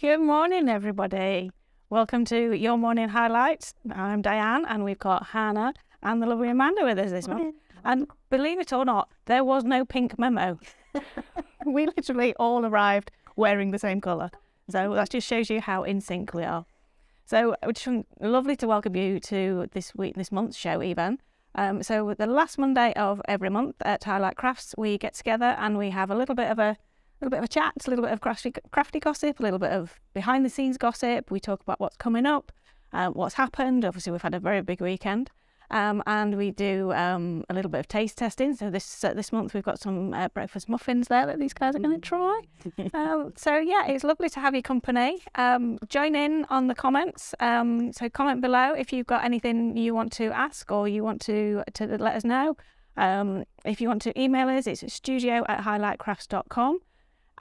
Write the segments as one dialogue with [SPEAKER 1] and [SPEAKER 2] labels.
[SPEAKER 1] Good morning, everybody. Welcome to Your Morning Highlights. I'm Diane, and we've got Hannah and the lovely Amanda with us this month. And believe it or not, there was no pink memo. We literally all arrived wearing the same colour. So that just shows you how in sync we are. So it's lovely to welcome you to this month's show even. So the last Monday of every month at Highlight Crafts, we get together and we have a little bit of a chat, a little bit of crafty gossip, a little bit of behind the scenes gossip. We talk about what's coming up, what's happened. Obviously, we've had a very big weekend. And we do a little bit of taste testing. So this month we've got some breakfast muffins there that these guys are going to try. So yeah, it's lovely to have your company. Join in on the comments. So comment below if you've got anything you want to ask or you want to let us know. If you want to email us, it's studio@highlightcrafts.com.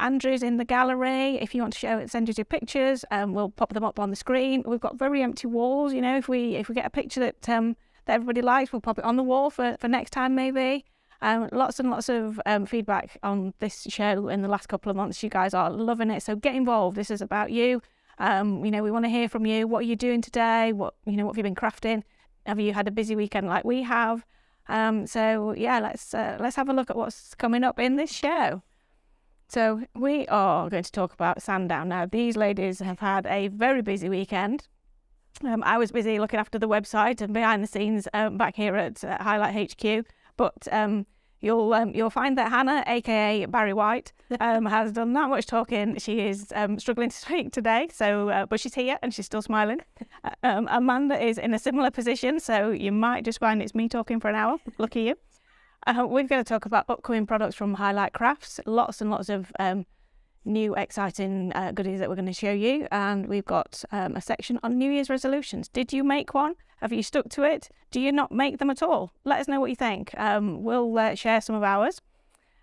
[SPEAKER 1] Andrew's in the gallery. If you want to send us your pictures, we'll pop them up on the screen. We've got very empty walls. You know, if we get a picture that everybody likes, we'll pop it on the wall for next time maybe. Lots and lots of feedback on this show in the last couple of months. You guys are loving it, so get involved. This is about you. We want to hear from you. What are you doing today? What have you been crafting? Have you had a busy weekend like we have? So yeah, let's have a look at what's coming up in this show. So we are going to talk about Sandown. Now, these ladies have had a very busy weekend. I was busy looking after the website and behind the scenes back here at Highlight HQ. But you'll find that Hannah, aka Barry White, has done that much talking. She is struggling to speak today, but she's here and she's still smiling. Amanda is in a similar position, so you might just find it's me talking for an hour. Lucky you. We're going to talk about upcoming products from Highlight Crafts. Lots and lots of new exciting goodies that we're going to show you, and we've got a section on New Year's resolutions. Did you make one? Have you stuck to it? Do you not make them at all? Let us know what you think. We'll share some of ours.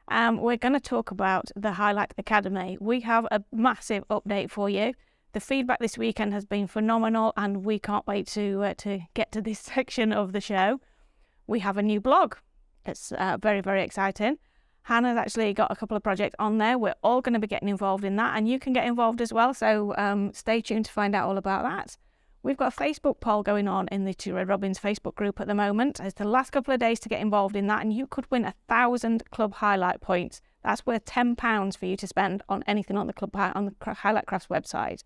[SPEAKER 1] We're going to talk about the Highlight Academy. We have a massive update for you. The feedback this weekend has been phenomenal, and we can't wait to get to this section of the show. We have a new blog. It's very, very exciting. Hannah's actually got a couple of projects on there. We're all going to be getting involved in that, and you can get involved as well. So stay tuned to find out all about that. We've got a Facebook poll going on in the Two Red Robins Facebook group at the moment. It's the last couple of days to get involved in that, and you could win 1,000 Club Highlight points. That's worth £10 for you to spend on anything on the Highlight Crafts website.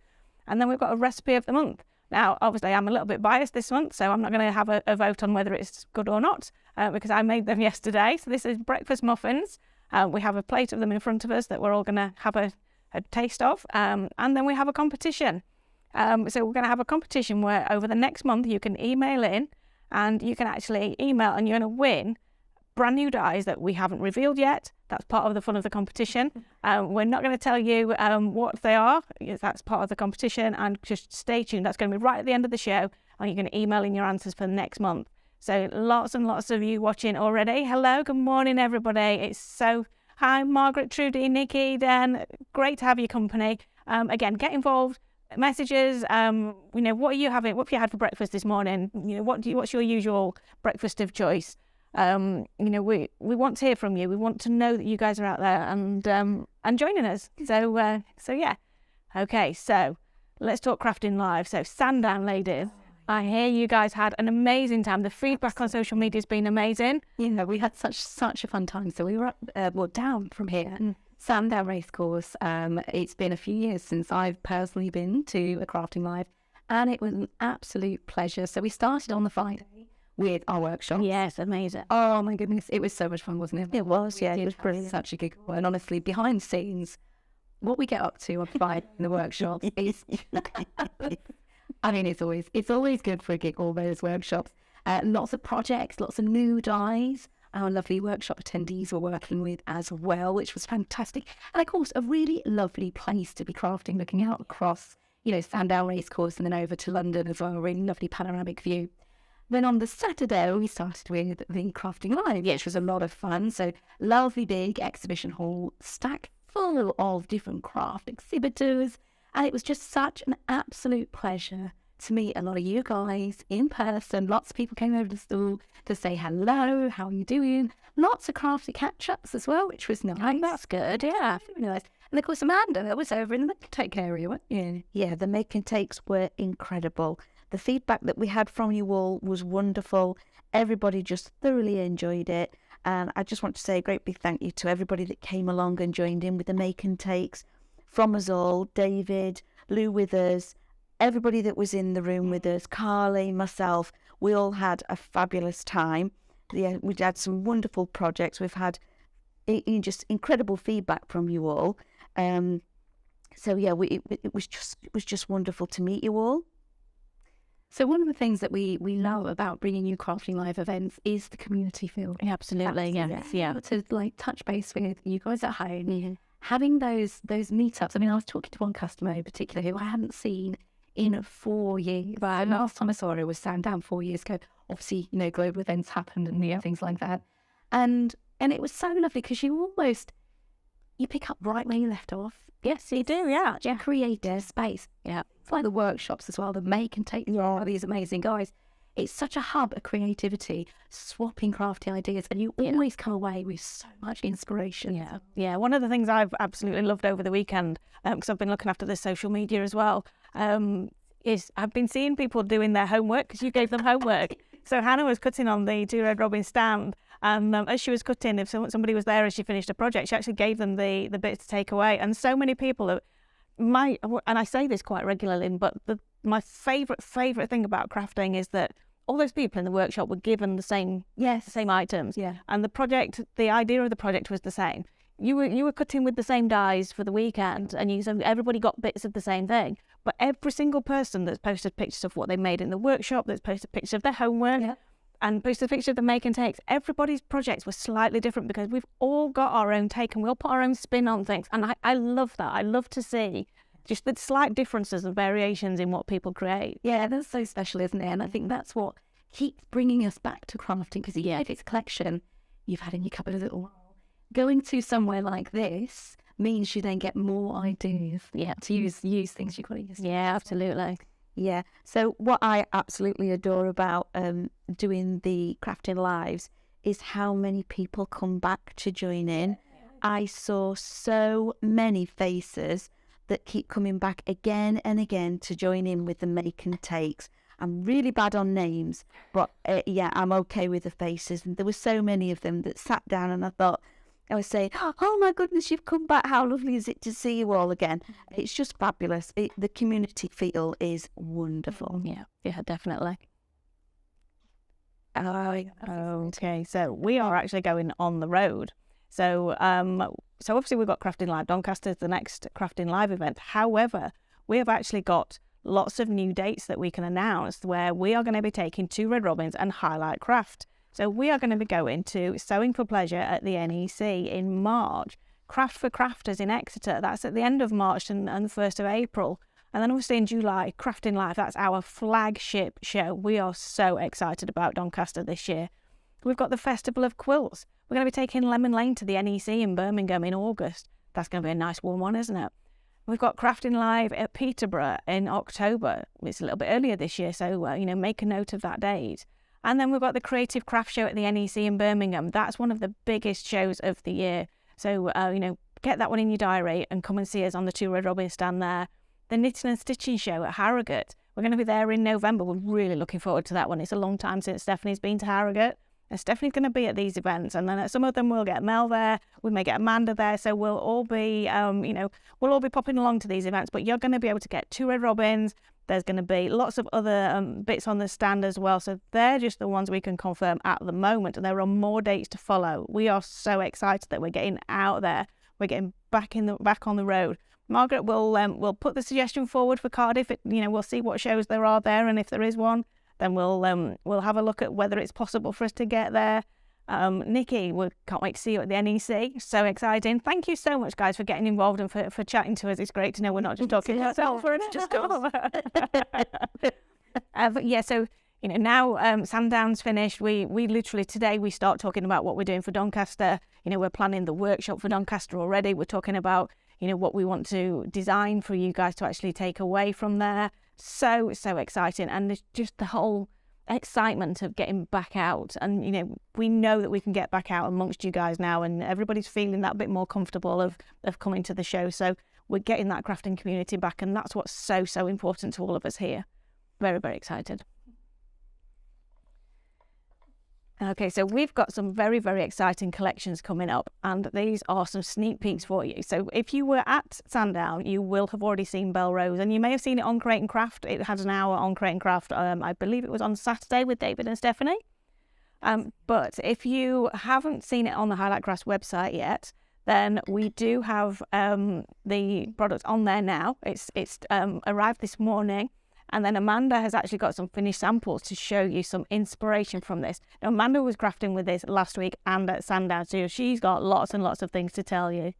[SPEAKER 1] And then we've got a recipe of the month. Now, obviously, I'm a little bit biased this month, so I'm not going to have a vote on whether it's good or not, because I made them yesterday. So this is breakfast muffins. We have a plate of them in front of us that we're all going to have a taste of. And then we have a competition. So we're going to have a competition where over the next month you can email in, and you can actually email and you're going to win brand new dies that we haven't revealed yet. That's part of the fun of the competition. We're not going to tell you what they are. That's part of the competition, and just stay tuned. That's going to be right at the end of the show, and you're going to email in your answers for next month. So lots and lots of you watching already. Hello, good morning, everybody. Hi, Margaret, Trudy, Nikki, Dan. Great to have your company. Again, get involved. Messages. What are you having? What have you had for breakfast this morning? What's your usual breakfast of choice? We want to hear from you. We want to know that you guys are out there and joining us. So yeah. Okay, so let's talk crafting live. So Sandown, ladies. I hear you guys had an amazing time. The feedback on social media has been amazing.
[SPEAKER 2] Yeah, we had such a fun time. So we were up, down from here, Sandown Racecourse. It's been a few years since I've personally been to a crafting live, and it was an absolute pleasure. So we started on the Friday with our workshop.
[SPEAKER 1] Yes, amazing.
[SPEAKER 2] Oh my goodness, it was so much fun, wasn't it?
[SPEAKER 1] It was, yeah, it was brilliant.
[SPEAKER 2] Such a giggle. And honestly, behind the scenes, what we get up to on Friday in the workshops is... I mean, it's always good for a giggle, those workshops. Lots of projects, lots of new dies. Our lovely workshop attendees were working with as well, which was fantastic. And of course, a really lovely place to be crafting, looking out across, Sandown Racecourse and then over to London as well. A really lovely panoramic view. Then on the Saturday, we started with the Crafting Live, which was a lot of fun. So lovely big exhibition hall, stacked full of different craft exhibitors. And it was just such an absolute pleasure to meet a lot of you guys in person. Lots of people came over to the stall to say hello, how are you doing? Lots of crafty catch-ups as well, which was nice.
[SPEAKER 1] That's good, yeah.
[SPEAKER 2] Nice. And of course, Amanda was over in the take area, weren't you?
[SPEAKER 3] Yeah, the make and takes were incredible. The feedback that we had from you all was wonderful. Everybody just thoroughly enjoyed it. And I just want to say a great big thank you to everybody that came along and joined in with the make and takes. From us all, David, Lou with us, everybody that was in the room with us, Carly, myself, we all had a fabulous time. Yeah, we've had some wonderful projects. We've had just incredible feedback from you all. So yeah, it was just wonderful to meet you all.
[SPEAKER 2] So one of the things that we love about bringing you Crafting Live events is the community feel.
[SPEAKER 1] Absolutely, yes, yeah.
[SPEAKER 2] To like touch base with you guys at home, having those meetups. I mean, I was talking to one customer in particular who I hadn't seen in 4 years. But last time I saw her was Sandown 4 years ago. Obviously, global events happened and things like that. And it was so lovely because you pick up right where you left off.
[SPEAKER 1] Yes, you do, yeah.
[SPEAKER 2] Such a creative space. Yeah. It's like the workshops as well, the make and take these amazing guys. It's such a hub of creativity, swapping crafty ideas, and you always come away with so much inspiration.
[SPEAKER 1] Yeah, yeah. One of the things I've absolutely loved over the weekend, because I've been looking after the social media as well, is I've been seeing people doing their homework, because you gave them homework. So Hannah was cutting on the 2 Red Robin stand, and as she was cutting, if somebody was there as she finished a project, she actually gave them the bits to take away. And so many people and I say this quite regularly, but my favourite thing about crafting is that all those people in the workshop were given the same items.
[SPEAKER 2] Yeah.
[SPEAKER 1] And the idea of the project was the same. You were cutting with the same dies for the weekend, and so everybody got bits of the same thing. But every single person that's posted pictures of what they made in the workshop, that's posted pictures of their homework, and posted pictures of the make and takes, everybody's projects were slightly different because we've all got our own take and we all put our own spin on things. And I love that. I love to see just the slight differences and variations in what people create.
[SPEAKER 2] Yeah, that's so special, isn't it? And I think that's what keeps bringing us back to crafting, because if it's a collection you've had in your cupboard a little while, going to somewhere like this means you then get more ideas to use things you've got to use.
[SPEAKER 1] Yeah, absolutely.
[SPEAKER 3] Yeah. So what I absolutely adore about doing the Crafting Lives is how many people come back to join in. I saw so many faces that keep coming back again and again to join in with the make and takes. I'm really bad on names, but I'm okay with the faces. And there were so many of them that sat down, and I was saying, oh my goodness, you've come back. How lovely is it to see you all again? It's just fabulous. The community feel is wonderful.
[SPEAKER 1] Yeah, definitely. Okay, so we are actually going on the road. So obviously we've got Crafting Live Doncaster, the next Crafting Live event. However, we have actually got lots of new dates that we can announce where we are going to be taking 2 Red Robins and Highlight Craft. So we are going to be going to Sewing for Pleasure at the NEC in March, Craft for Crafters in Exeter, that's at the end of March and the 1st of April. And then obviously in July, Crafting Live, that's our flagship show. We are so excited about Doncaster this year. We've got the Festival of Quilts. We're going to be taking Lemon Lane to the NEC in Birmingham in August. That's going to be a nice warm one, isn't it? We've got Crafting Live at Peterborough in October. It's a little bit earlier this year, so make a note of that date. And then we've got the Creative Craft Show at the NEC in Birmingham. That's one of the biggest shows of the year. So, get that one in your diary and come and see us on the 2 Red Robin stand there. The Knitting and Stitching Show at Harrogate. We're going to be there in November. We're really looking forward to that one. It's a long time since Stephanie's been to Harrogate. And Stephanie's going to be at these events. And then at some of them we'll get Mel there. We may get Amanda there. So we'll all be, we'll all be popping along to these events. But you're going to be able to get 2 Red Robins. There's going to be lots of other bits on the stand as well. So they're just the ones we can confirm at the moment. And there are more dates to follow. We are so excited that we're getting out there. We're getting back on the road. Margaret will put the suggestion forward for Cardiff. We'll see what shows there are there, and if there is one, then we'll have a look at whether it's possible for us to get there. Nikki, we can't wait to see you at the NEC. So exciting. Thank you so much, guys, for getting involved and for chatting to us. It's great to know we're not just talking to ourselves.
[SPEAKER 2] Just us.
[SPEAKER 1] But yeah, so now Sandown's finished. We literally today we start talking about what we're doing for Doncaster. We're planning the workshop for Doncaster already. We're talking about what we want to design for you guys to actually take away from there. So exciting, and it's just the whole excitement of getting back out. And, you know, we know that we can get back out amongst you guys now, and everybody's feeling that bit more comfortable of coming to the show. So we're getting that crafting community back, and that's what's so, so important to all of us here. Very, very excited. Okay, so we've got some very, very exciting collections coming up, and these are some sneak peeks for you. So if you were at Sandown, you will have already seen Belle Rose, and you may have seen it on Create and Craft. It had an hour on Create and Craft. I believe it was on Saturday with David and Stephanie. But if you haven't seen it on the Highlight Crafts website yet, then we do have the product on there now. It's arrived this morning. And then Amanda has actually got some finished samples to show you some inspiration from this. Now, Amanda was crafting with this last week and at Sandown, so she's got lots and lots of things to tell you.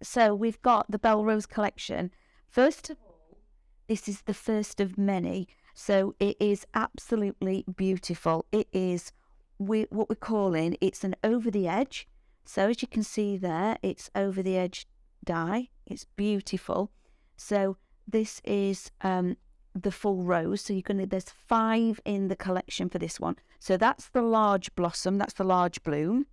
[SPEAKER 3] So we've got the Belle Rose collection. First of all, this is the first of many. So it is absolutely beautiful. It is what we're calling, it's an over the edge. So as you can see there, it's over the edge die. It's beautiful. So this is the full rose. So there's 5 in the collection for this one. So that's the large blossom, that's the large bloom.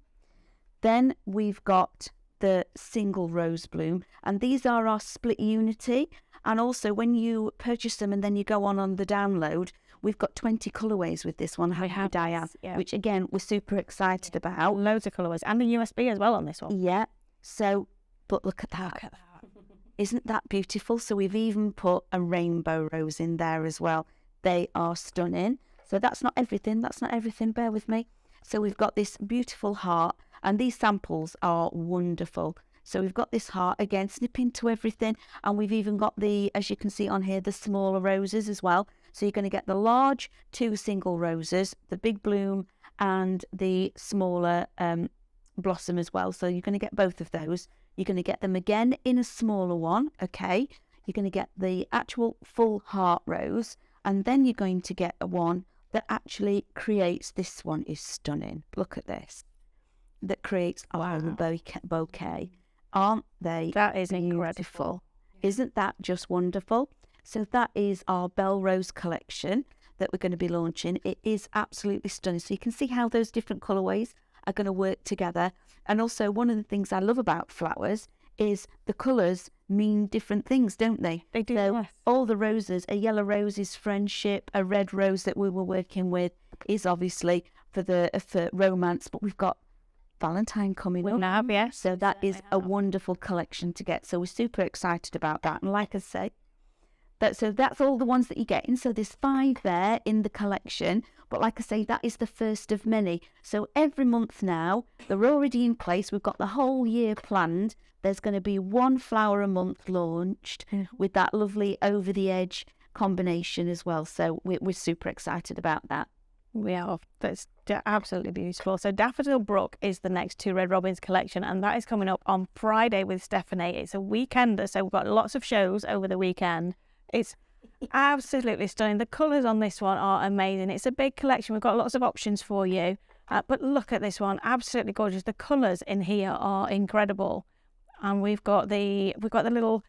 [SPEAKER 3] Then we've got the single rose bloom, and these are our split unity. And also when you purchase them and then you go on the download, we've got 20 colourways with this one.
[SPEAKER 1] We have,
[SPEAKER 3] Diane,
[SPEAKER 1] yeah.
[SPEAKER 3] Which again we're super excited about.
[SPEAKER 1] Loads of colourways and the USB as well on this one.
[SPEAKER 3] Yeah. So, but look at that.
[SPEAKER 1] Look at that.
[SPEAKER 3] Isn't that beautiful? So we've even put a rainbow rose in there as well. They are stunning. So that's not everything. Bear with me. So we've got this beautiful heart, and these samples are wonderful. So we've got this heart, again, snip into everything. And we've even got as you can see on here, the smaller roses as well. So you're going to get the large 2 single roses, the big bloom and the smaller blossom as well. So you're going to get both of those. You're going to get them again in a smaller one, okay? You're going to get the actual full heart rose, and then you're going to get a one that actually creates, this one is stunning. Look at this. That creates our bouquet. Aren't they?
[SPEAKER 1] That is
[SPEAKER 3] beautiful?
[SPEAKER 1] incredible.
[SPEAKER 3] Isn't that just wonderful? So that is our Belle Rose collection that we're going to be launching. It is absolutely stunning. So you can see how those different colourways are going to work together. And also one of the things I love about flowers is the colours mean different things, don't they?
[SPEAKER 1] They do,
[SPEAKER 3] So
[SPEAKER 1] yes.
[SPEAKER 3] all the roses, a yellow rose is friendship, a red rose that we were working with is obviously for romance, but we've got Valentine coming up.
[SPEAKER 1] Now, yes.
[SPEAKER 3] So that is a wonderful collection to get. So we're super excited about that. And like I say, so that's all the ones that you're getting. So there's 5 there in the collection. But like I say, that is the first of many. So every month now, they're already in place. We've got the whole year planned. There's going to be 1 flower a month launched with that lovely over the edge combination as well. So we're super excited about that.
[SPEAKER 1] We are. That's absolutely beautiful. So Daffodil Brook is the next 2 Red Robins collection, and that is coming up on Friday with Stephanie. It's a weekender, so we've got lots of shows over the weekend. It's absolutely stunning. The colours on this one are amazing. It's a big collection. We've got lots of options for you. But look at this one. Absolutely gorgeous. The colours in here are incredible. And we've got the little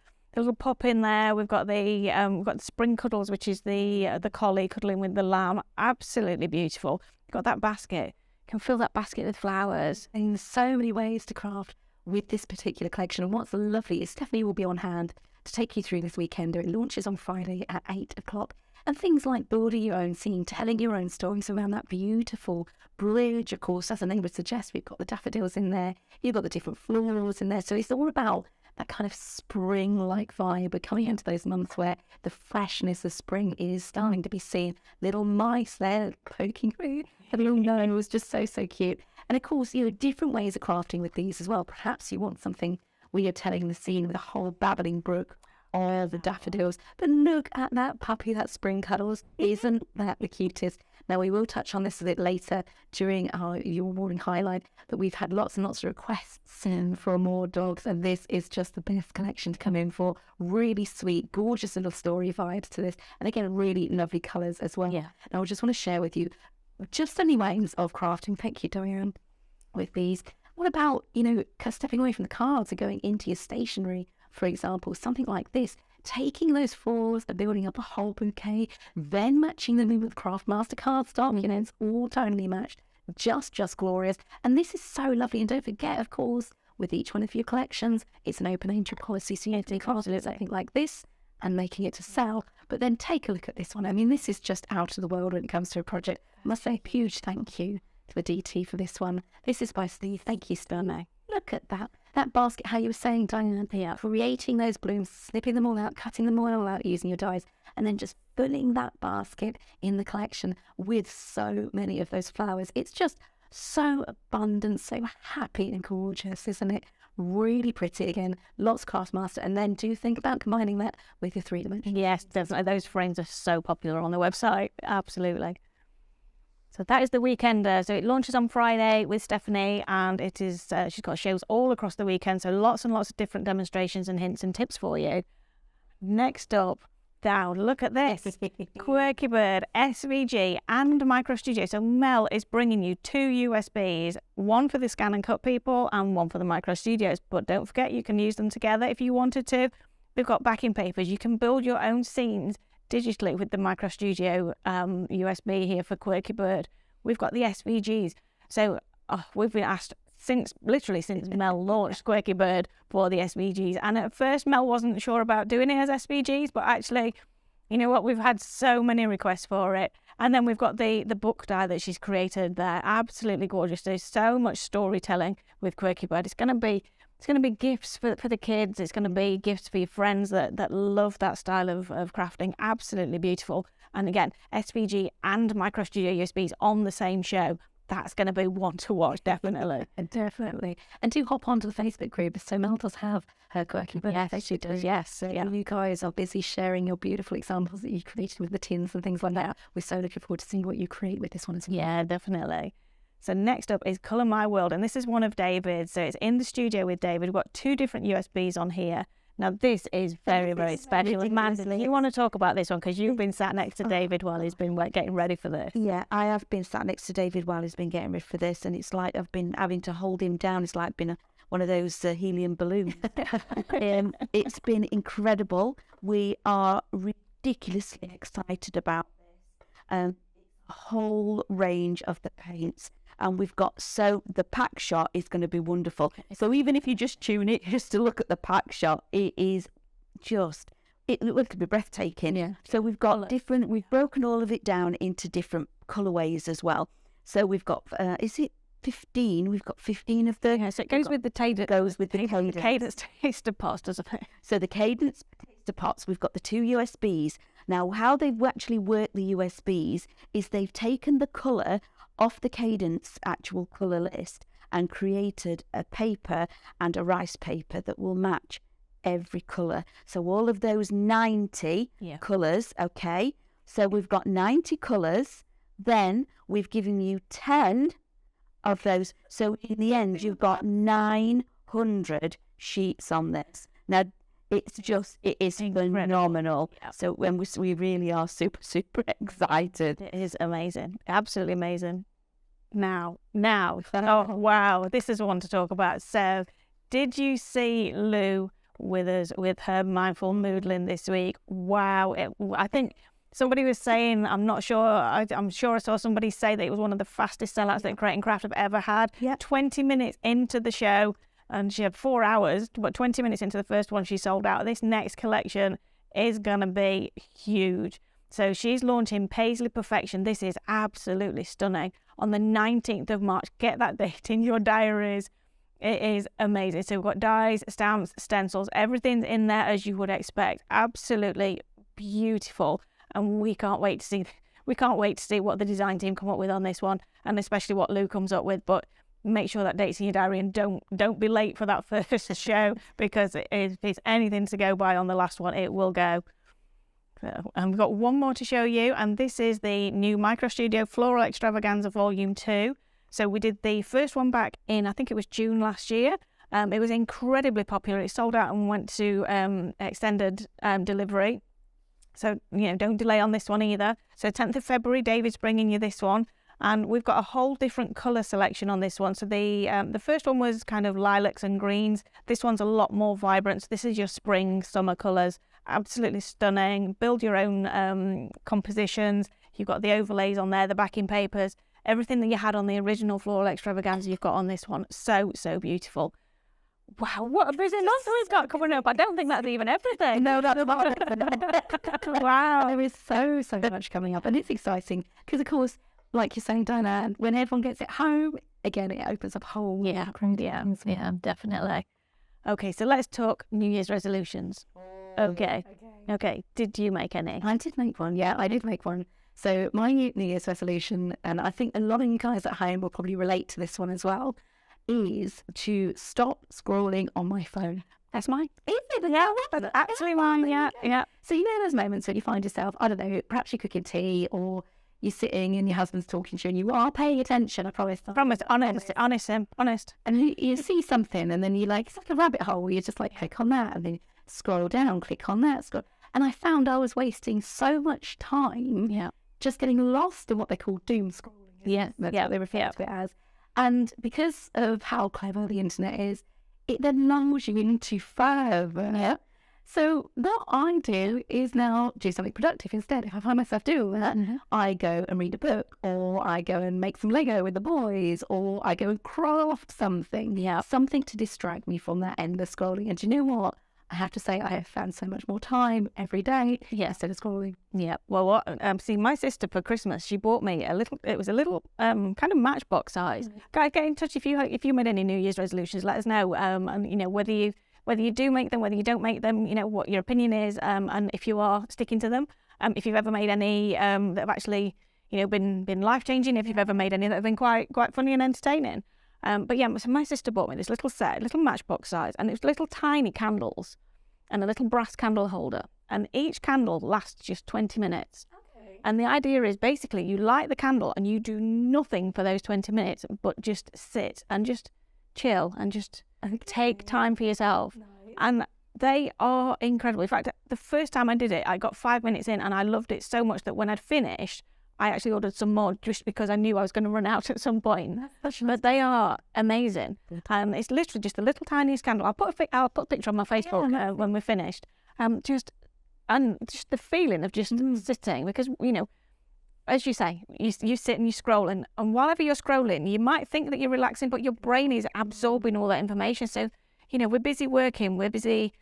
[SPEAKER 1] pop in there. We've got the spring cuddles, which is the collie cuddling with the lamb. Absolutely beautiful. You've got that basket. You can fill that basket with flowers.
[SPEAKER 2] And there's so many ways to craft with this particular collection. And what's lovely is Stephanie will be on hand to take you through this weekend. It launches on Friday at 8 o'clock. And things like building your own scene, telling your own stories around that beautiful bridge, of course, as the name would suggest. We've got the daffodils in there. You've got the different florals in there. So it's all about that kind of spring-like vibe. We're coming into those months where the freshness of spring is starting to be seen. Little mice there poking through. The little nose, just so, so cute. And of course, different ways of crafting with these as well. Perhaps you want something where you're telling the scene with a whole babbling brook, all the daffodils. But look at that puppy, that spring cuddles. Isn't that the cutest? Now, we will touch on this a bit later during your morning highlight, but we've had lots and lots of requests for more dogs, and this is just the best collection to come in for. Really sweet, gorgeous little story vibes to this, and again, really lovely colours as well.
[SPEAKER 1] Yeah.
[SPEAKER 2] Now, I just want to share with you just any ways of crafting. Thank you, Diane, with these. What about, stepping away from the cards and going into your stationery for example, something like this, taking those florals and building up a whole bouquet, then matching them in with Craft Master cardstock, you know, it's all tonally matched, just glorious. And this is so lovely. And don't forget, of course, with each one of your collections, it's an open angel policy, so you have to take something like this and making it to sell. But then take a look at this one. I mean, this is just out of the world when it comes to a project. I must say a huge thank you to the DT for this one. This is by Steve. Thank you, Stone. Look at that. That basket, how you were saying, Diane, creating those blooms, snipping them all out, cutting them all out using your dies, and then just filling that basket in the collection with so many of those flowers. It's just so abundant, so happy and gorgeous, isn't it? Really pretty. Again, lots of Craft Master. And then do think about combining that with your 3-dimensional.
[SPEAKER 1] Yes, definitely. Those frames are so popular on the website. Absolutely. So that is the Weekender. So it launches on Friday with Stephanie, and it is she's got shows all across the weekend. So lots and lots of different demonstrations and hints and tips for you. Next up, now look at this. Quirky Bird, SVG and Micro Studio. So Mel is bringing you 2 USBs, one for the scan and cut people and one for the Micro Studios. But don't forget, you can use them together if you wanted to. We've got backing papers. You can build your own scenes digitally with the Micro Studio USB here for Quirky Bird. We've got the SVGs. So we've been asked since Mel launched Quirky Bird for the SVGs. And at first Mel wasn't sure about doing it as SVGs, but actually, you know what, we've had so many requests for it. And then we've got the book die that she's created there. Absolutely gorgeous. There's so much storytelling with Quirky Bird. It's going to be gifts for the kids. It's going to be gifts for your friends that love that style of crafting. Absolutely beautiful. And again, SVG and Micro Studio USBs on the same show. That's going to be one to watch, definitely.
[SPEAKER 2] Definitely. And do hop onto the Facebook group. So Mel does have her Quirky Bird.
[SPEAKER 1] Yes, she does. Yes.
[SPEAKER 2] So you guys are busy sharing your beautiful examples that you created with the tins and things like that. We're so looking forward to seeing what you create with this one as well.
[SPEAKER 1] Yeah, definitely. So next up is Colour My World, and this is one of David's. So it's in the studio with David. We've got 2 different USBs on here. Now this is very, very special. Amanda, you want to talk about this one because you've been sat next to David while he's been getting ready for this.
[SPEAKER 3] Yeah, I have been sat next to David while he's been getting ready for this, and it's like I've been having to hold him down. It's like been one of those helium balloons. It's been incredible. We are ridiculously excited about this. A whole range of the paints. And we've got, so the pack shot is going to be wonderful. So even if you just tune it just to look at the pack shot, it is just, it could be breathtaking.
[SPEAKER 1] Yeah.
[SPEAKER 3] So we've got we've broken all of it down into different colourways as well. So we've got, is it 15? We've got 15 of them.
[SPEAKER 1] Yeah, so it goes with the cadence taster pots, doesn't it?
[SPEAKER 3] So the cadence taster pots, we've got the 2 USBs. Now, how they've actually worked the USBs is they've taken the colour off the cadence actual colour list and created a paper and a rice paper that will match every colour. So all of those 90 colours, okay? So we've got 90 colours. Then we've given you 10 of those. So in the end, you've got 900 sheets on this. Now, it is phenomenal. Yeah. So when we really are super, super excited.
[SPEAKER 1] It is amazing. Absolutely amazing. Now, oh, wow. This is one to talk about. So did you see Lou with us with her Mindful Moodling this week? Wow. I think somebody was saying, I'm not sure, I'm sure I saw somebody say that it was one of the fastest sellouts that Create and Craft have ever had.
[SPEAKER 3] Yeah.
[SPEAKER 1] 20 minutes into the show. And she had 4 hours, but 20 minutes into the first one, she sold out. This next collection is going to be huge. So she's launching Paisley Perfection. This is absolutely stunning. On the 19th of March, get that date in your diaries. It is amazing. So we've got dies, stamps, stencils, everything's in there as you would expect. Absolutely beautiful. And we can't wait to see what the design team come up with on this one, and especially what Lou comes up with. But make sure that date's in your diary, and don't be late for that first show, because if it's anything to go by on the last one, it will go. So, and we've got one more to show you, and this is the new Micro Studio Floral Extravaganza Volume 2. So we did the first one back in, I think it was June last year. It was incredibly popular. It sold out and went to extended delivery. So, don't delay on this one either. So 10th of February, David's bringing you this one. And we've got a whole different colour selection on this one. So the first one was kind of lilacs and greens. This one's a lot more vibrant. So this is your spring, summer colours. Absolutely stunning. Build your own compositions. You've got the overlays on there, the backing papers. Everything that you had on the original Floral Extravaganza you've got on this one. So beautiful. Wow, what there's enough we've got coming up. I don't think that's even everything.
[SPEAKER 2] No, that's not.
[SPEAKER 1] Wow.
[SPEAKER 2] There is so much coming up, and it's exciting because, of course, like you're saying, Diane, when everyone gets it home, again, it opens up whole
[SPEAKER 1] Yeah, definitely. Okay, so let's talk New Year's resolutions. Okay. Did you make any?
[SPEAKER 2] I did make one. Yeah, I did make one. So my New Year's resolution, and I think a lot of you guys at home will probably relate to this one as well, is to stop scrolling on my phone.
[SPEAKER 1] That's mine.
[SPEAKER 2] Is it?
[SPEAKER 1] Yeah, that's actually mine. Yeah.
[SPEAKER 2] So you know those moments when you find yourself, I don't know, perhaps you're cooking tea or you're sitting and your husband's talking to you and you are paying attention, I promise. Honest. And you see something and then you like, it's like a rabbit hole where you just like click on that and then scroll down, click on that. And I found I was wasting so much time just getting lost in what they call doom scrolling. That's what they refer to it as. And because of how clever the internet is, it then lulls you into further. Yeah. So what I do is now do something productive instead. If I find myself doing that, I go and read a book, or I go and make some Lego with the boys, or I go and craft something. Yeah. Something to distract me from that endless scrolling. And do you know what? I have to say I have found so much more time every day instead of scrolling.
[SPEAKER 1] Yeah. Well, what? See, my sister for Christmas, she bought me a little kind of matchbox size. Guys, get in touch if you made any New Year's resolutions. Let us know. And you know whether you do make them, whether you don't make them. You know what your opinion is. And if you are sticking to them. If you've ever made any that have actually been life changing. If you've ever made any that have been quite funny and entertaining. But yeah, so my sister bought me this little set, little matchbox size, and it was little tiny candles and a little brass candle holder. And each candle lasts just 20 minutes. Okay. And the idea is basically you light the candle and you do nothing for those 20 minutes, but just sit and just chill and just take time for yourself. Nice. And they are incredible. In fact, the first time I did it, I got 5 minutes in and I loved it so much that when I'd finished, I actually ordered some more just because I knew I was going to run out at some point. But they are amazing. It's literally just the little tiniest candle. I'll put a picture on my Facebook when we're finished. Just the feeling of just sitting, because as you say, you sit and you scroll, and whilever you're scrolling, you might think that you're relaxing, but your brain is absorbing all that information. So we're busy working, we're busy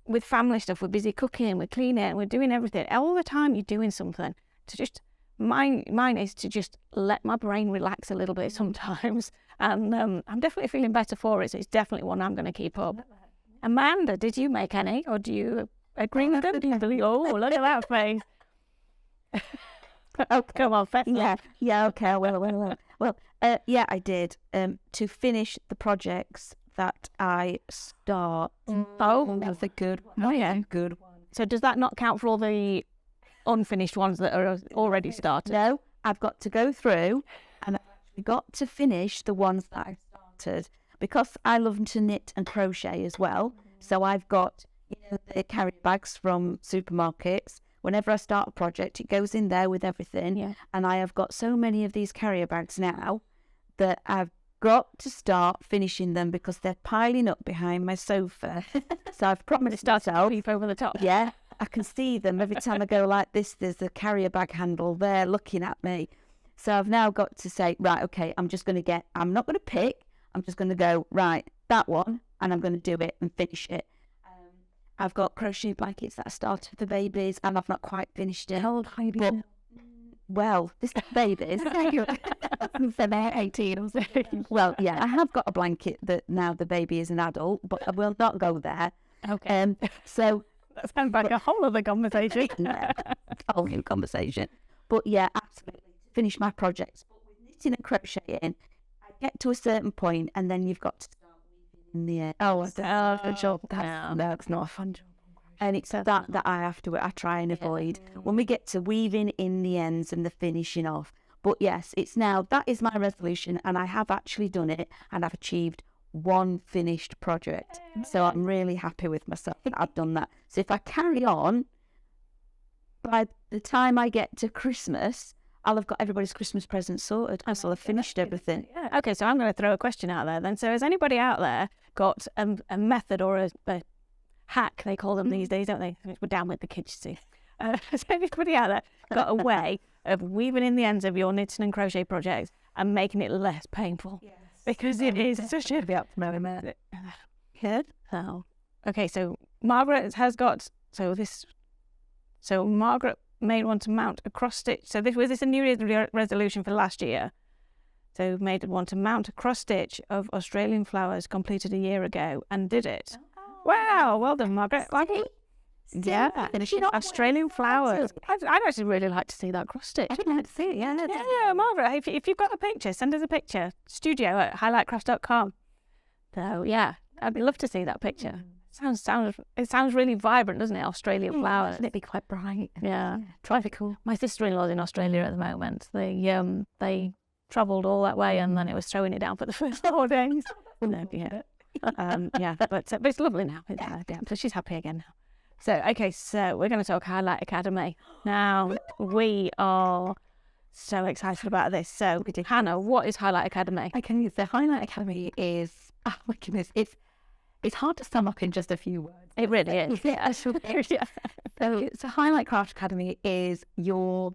[SPEAKER 1] with family stuff, we're busy cooking, we're cleaning, we're doing everything. All the time you're doing something to just. Mine is to just let my brain relax a little bit sometimes, and I'm definitely feeling better for it, so it's definitely one I'm going to keep up. Amanda, did you make any, or do you agree with them? Oh, look at that face. Oh, come on, fess up.
[SPEAKER 3] Yeah, okay, well, I did, to finish the projects that I start.
[SPEAKER 1] Oh, that's a good one.
[SPEAKER 2] Oh, yeah, good one.
[SPEAKER 1] So does that not count for all the unfinished ones that are already started?
[SPEAKER 3] No, I've got to go through and I've actually got to finish the ones that I've started, because I love to knit and crochet as well. So I've got the carrier bags from supermarkets. Whenever I start a project, it goes in there with everything. And I have got so many of these carrier bags now that I've got to start finishing them because they're piling up behind my sofa. So I've promised
[SPEAKER 1] start to peep over the top.
[SPEAKER 3] Yeah, I can see them every time I go like this. There's a carrier bag handle there looking at me. So I've now got to say, right, okay, I'm not going to pick. I'm just going to go, right, that one, and I'm going to do it and finish it. I've got crochet blankets that I started for babies, and I've not quite finished it.
[SPEAKER 2] How old are you?
[SPEAKER 3] Well, this is babies.
[SPEAKER 2] So they're 18 or something.
[SPEAKER 3] Well, yeah, I have got a blanket that now the baby is an adult, but I will not go there.
[SPEAKER 1] Okay.
[SPEAKER 3] So
[SPEAKER 1] that sounds like a whole other conversation.
[SPEAKER 3] A whole new conversation. But yeah, absolutely. Finish my projects. But with knitting and crocheting, I get to a certain point, and then you've got to start weaving in the air.
[SPEAKER 2] That's a job. That's not a fun job.
[SPEAKER 3] And it's that I try and avoid when we get to weaving in the ends and the finishing off. But yes, that is my resolution, and I have actually done it, and I've achieved one finished project. So I'm really happy with myself that I've done that. So if I carry on, by the time I get to Christmas, I'll have got everybody's Christmas presents sorted. So I've finished everything.
[SPEAKER 1] Yeah. Okay, so I'm going to throw a question out there then. So has anybody out there got a method or a hack, they call them these days, don't they? We're down with the kids too. Has anybody out there got a way of weaving in the ends of your knitting and crochet projects and making it less painful? Yes. Because it is such a...
[SPEAKER 2] Be up to no man.
[SPEAKER 1] Good. Oh. Okay, so Margaret has got... So Margaret made one to mount a cross stitch. So was this a New Year's resolution for last year? So made one to mount a cross stitch of Australian flowers completed a year ago and did it. Oh. Wow, well done, Margaret. Yeah, Australian flowers. I'd actually really like to see that cross stitch.
[SPEAKER 2] I'd like to see it, yeah.
[SPEAKER 1] Yeah, Margaret, if you've got a picture, send us a picture. studio@highlightcrafts.com. So, yeah, I'd love to see that picture. It sounds really vibrant, doesn't it? Australian flowers.
[SPEAKER 2] It'd be quite bright.
[SPEAKER 1] Yeah.
[SPEAKER 2] Tropical.
[SPEAKER 1] My sister-in-law's in Australia at the moment. They travelled all that way and then it was throwing it down for the first 4 days. But it's lovely now. So she's happy again now. So we're going to talk Highlight Academy. Now, we are so excited about this. So, Hannah, what is Highlight Academy?
[SPEAKER 2] Okay, so Highlight Academy is, oh my goodness, it's hard to sum up in just a few words.
[SPEAKER 1] It really is.
[SPEAKER 2] Yeah. So Highlight Craft Academy is your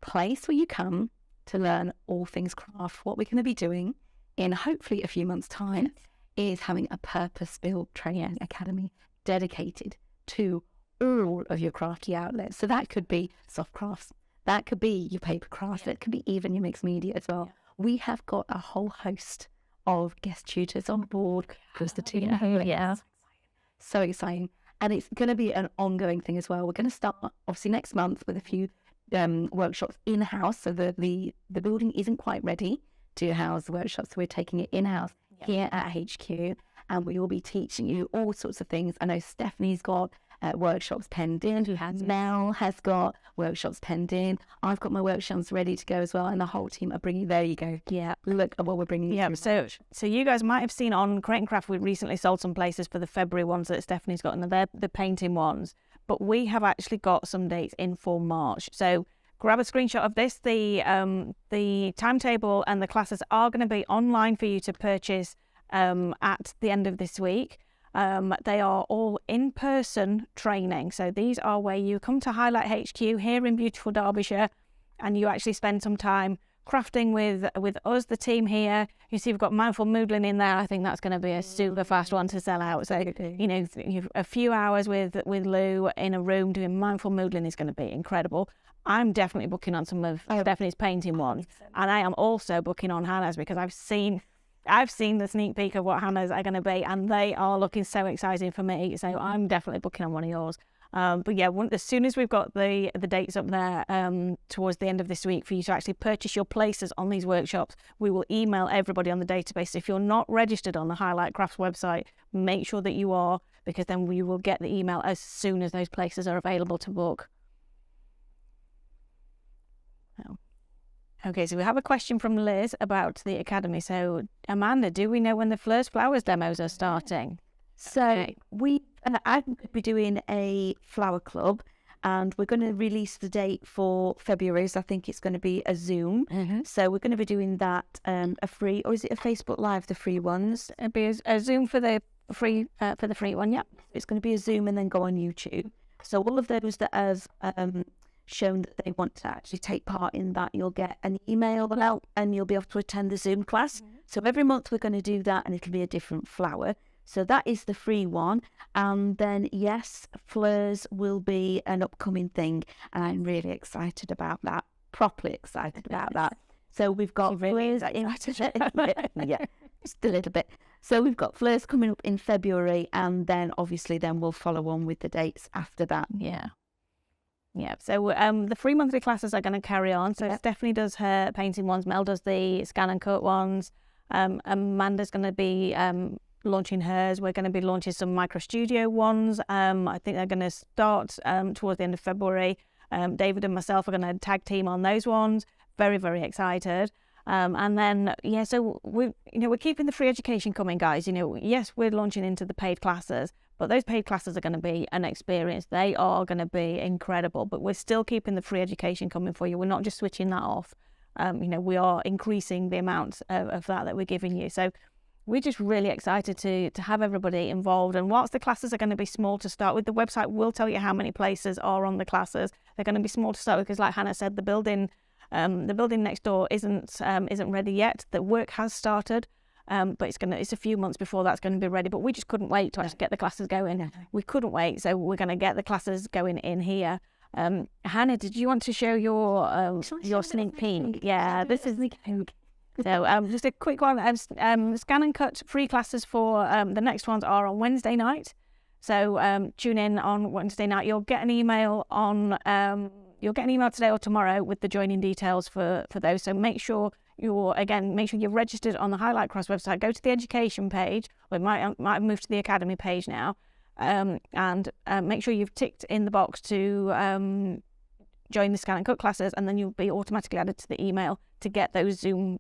[SPEAKER 2] place where you come to learn all things craft. What we're going to be doing in hopefully a few months' time is having a purpose-built training academy dedicated to all of your crafty outlets. So that could be soft crafts, that could be your paper crafts, that could be even your mixed media as well. We have got a whole host of guest tutors on board because the team. So exciting. And it's going to be an ongoing thing as well. We're going to start obviously next month with a few workshops in-house. So the building isn't quite ready to house the workshops. So we're taking it in-house here at HQ. And we will be teaching you all sorts of things. I know Stephanie's got workshops penned in. Mel has got workshops penned in. I've got my workshops ready to go as well. And the whole team are bringing, there you go. Yeah, look at what we're bringing.
[SPEAKER 1] Yeah, so you guys might have seen on Create and Craft, we recently sold some places for the February ones that Stephanie's got, and they're the painting ones. But we have actually got some dates in for March. So grab a screenshot of this. The timetable and the classes are going to be online for you to purchase at the end of this week. They are all in-person training. So these are where you come to Highlight HQ here in beautiful Derbyshire and you actually spend some time crafting with us, the team here. You see we've got Mindful Moodling in there. I think that's going to be a super fast one to sell out. So, you've a few hours with Lou in a room doing Mindful Moodling is going to be incredible. I'm definitely booking on some of Stephanie's painting ones. And I am also booking on Hannah's because I've seen the sneak peek of what Hannah's are going to be, and they are looking so exciting for me. So I'm definitely booking on one of yours. But yeah, as soon as we've got the dates up there towards the end of this week for you to actually purchase your places on these workshops, we will email everybody on the database. If you're not registered on the Highlight Crafts website, make sure that you are, because then we will get the email as soon as those places are available to book. Okay, so we have a question from Liz about the Academy. So, Amanda, do we know when the first flowers demos are starting?
[SPEAKER 3] So, I'm going to be doing a flower club, and we're going to release the date for February. So I think it's going to be a Zoom. Mm-hmm. So we're going to be doing that a free, or is it a Facebook Live, the free ones?
[SPEAKER 1] It'll be a Zoom for the free one, yeah.
[SPEAKER 3] It's going to be a Zoom and then go on YouTube. So all of those that have shown that they want to actually take part in that, you'll get an email out and you'll be able to attend the Zoom class. Mm-hmm. So every month we're going to do that, and it'll be a different flower. So that is the free one. And then, yes, fleurs will be an upcoming thing, and I'm really excited about that, properly excited about that. So we've got fleurs yeah, just a little bit. So we've got fleurs coming up in February, and then obviously then we'll follow on with the dates after that.
[SPEAKER 1] Yeah, so the free monthly classes are going to carry on. So Stephanie does her painting ones, Mel does the scan and cut ones, Amanda's going to be launching hers. We're going to be launching some micro studio ones. I think they're going to start towards the end of February. David and myself are going to tag team on those ones. Very, very excited. And then, so we're keeping the free education coming, guys. Yes, we're launching into the paid classes, But those paid classes are going to be an experience. They are going to be incredible, but we're still keeping the free education coming for you. We're not just switching that off. We are increasing the amount of that we're giving you. So we're just really excited to have everybody involved. And whilst the classes are going to be small to start with, the website will tell you how many places are on the classes. They're going to be small to start with because, like Hannah said, the building next door isn't ready yet. The work has started, but it's a few months before that's going to be ready. But we just couldn't wait to actually get the classes going. We couldn't wait, so we're going to get the classes going in here. Hannah, did you want to show your sneak peek? Yeah, this is the code. So just a quick one. Scan and cut free classes for the next ones are on Wednesday night. So tune in on Wednesday night. You'll get an email today or tomorrow with the joining details for those. So make sure you're registered on the Highlight Cross website. Go to the education page. It might have moved to the academy page now. And make sure you've ticked in the box to join the scan and cut classes, and then you'll be automatically added to the email to get those Zoom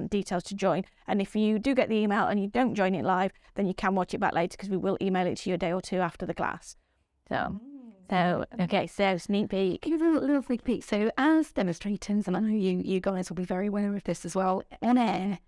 [SPEAKER 1] details to join. And if you do get the email and you don't join it live, then you can watch it back later because we will email it to you a day or two after the class. So sneak peek.
[SPEAKER 2] Give a little sneak peek. So as demonstrators, and I know you guys will be very aware of this as well, on air,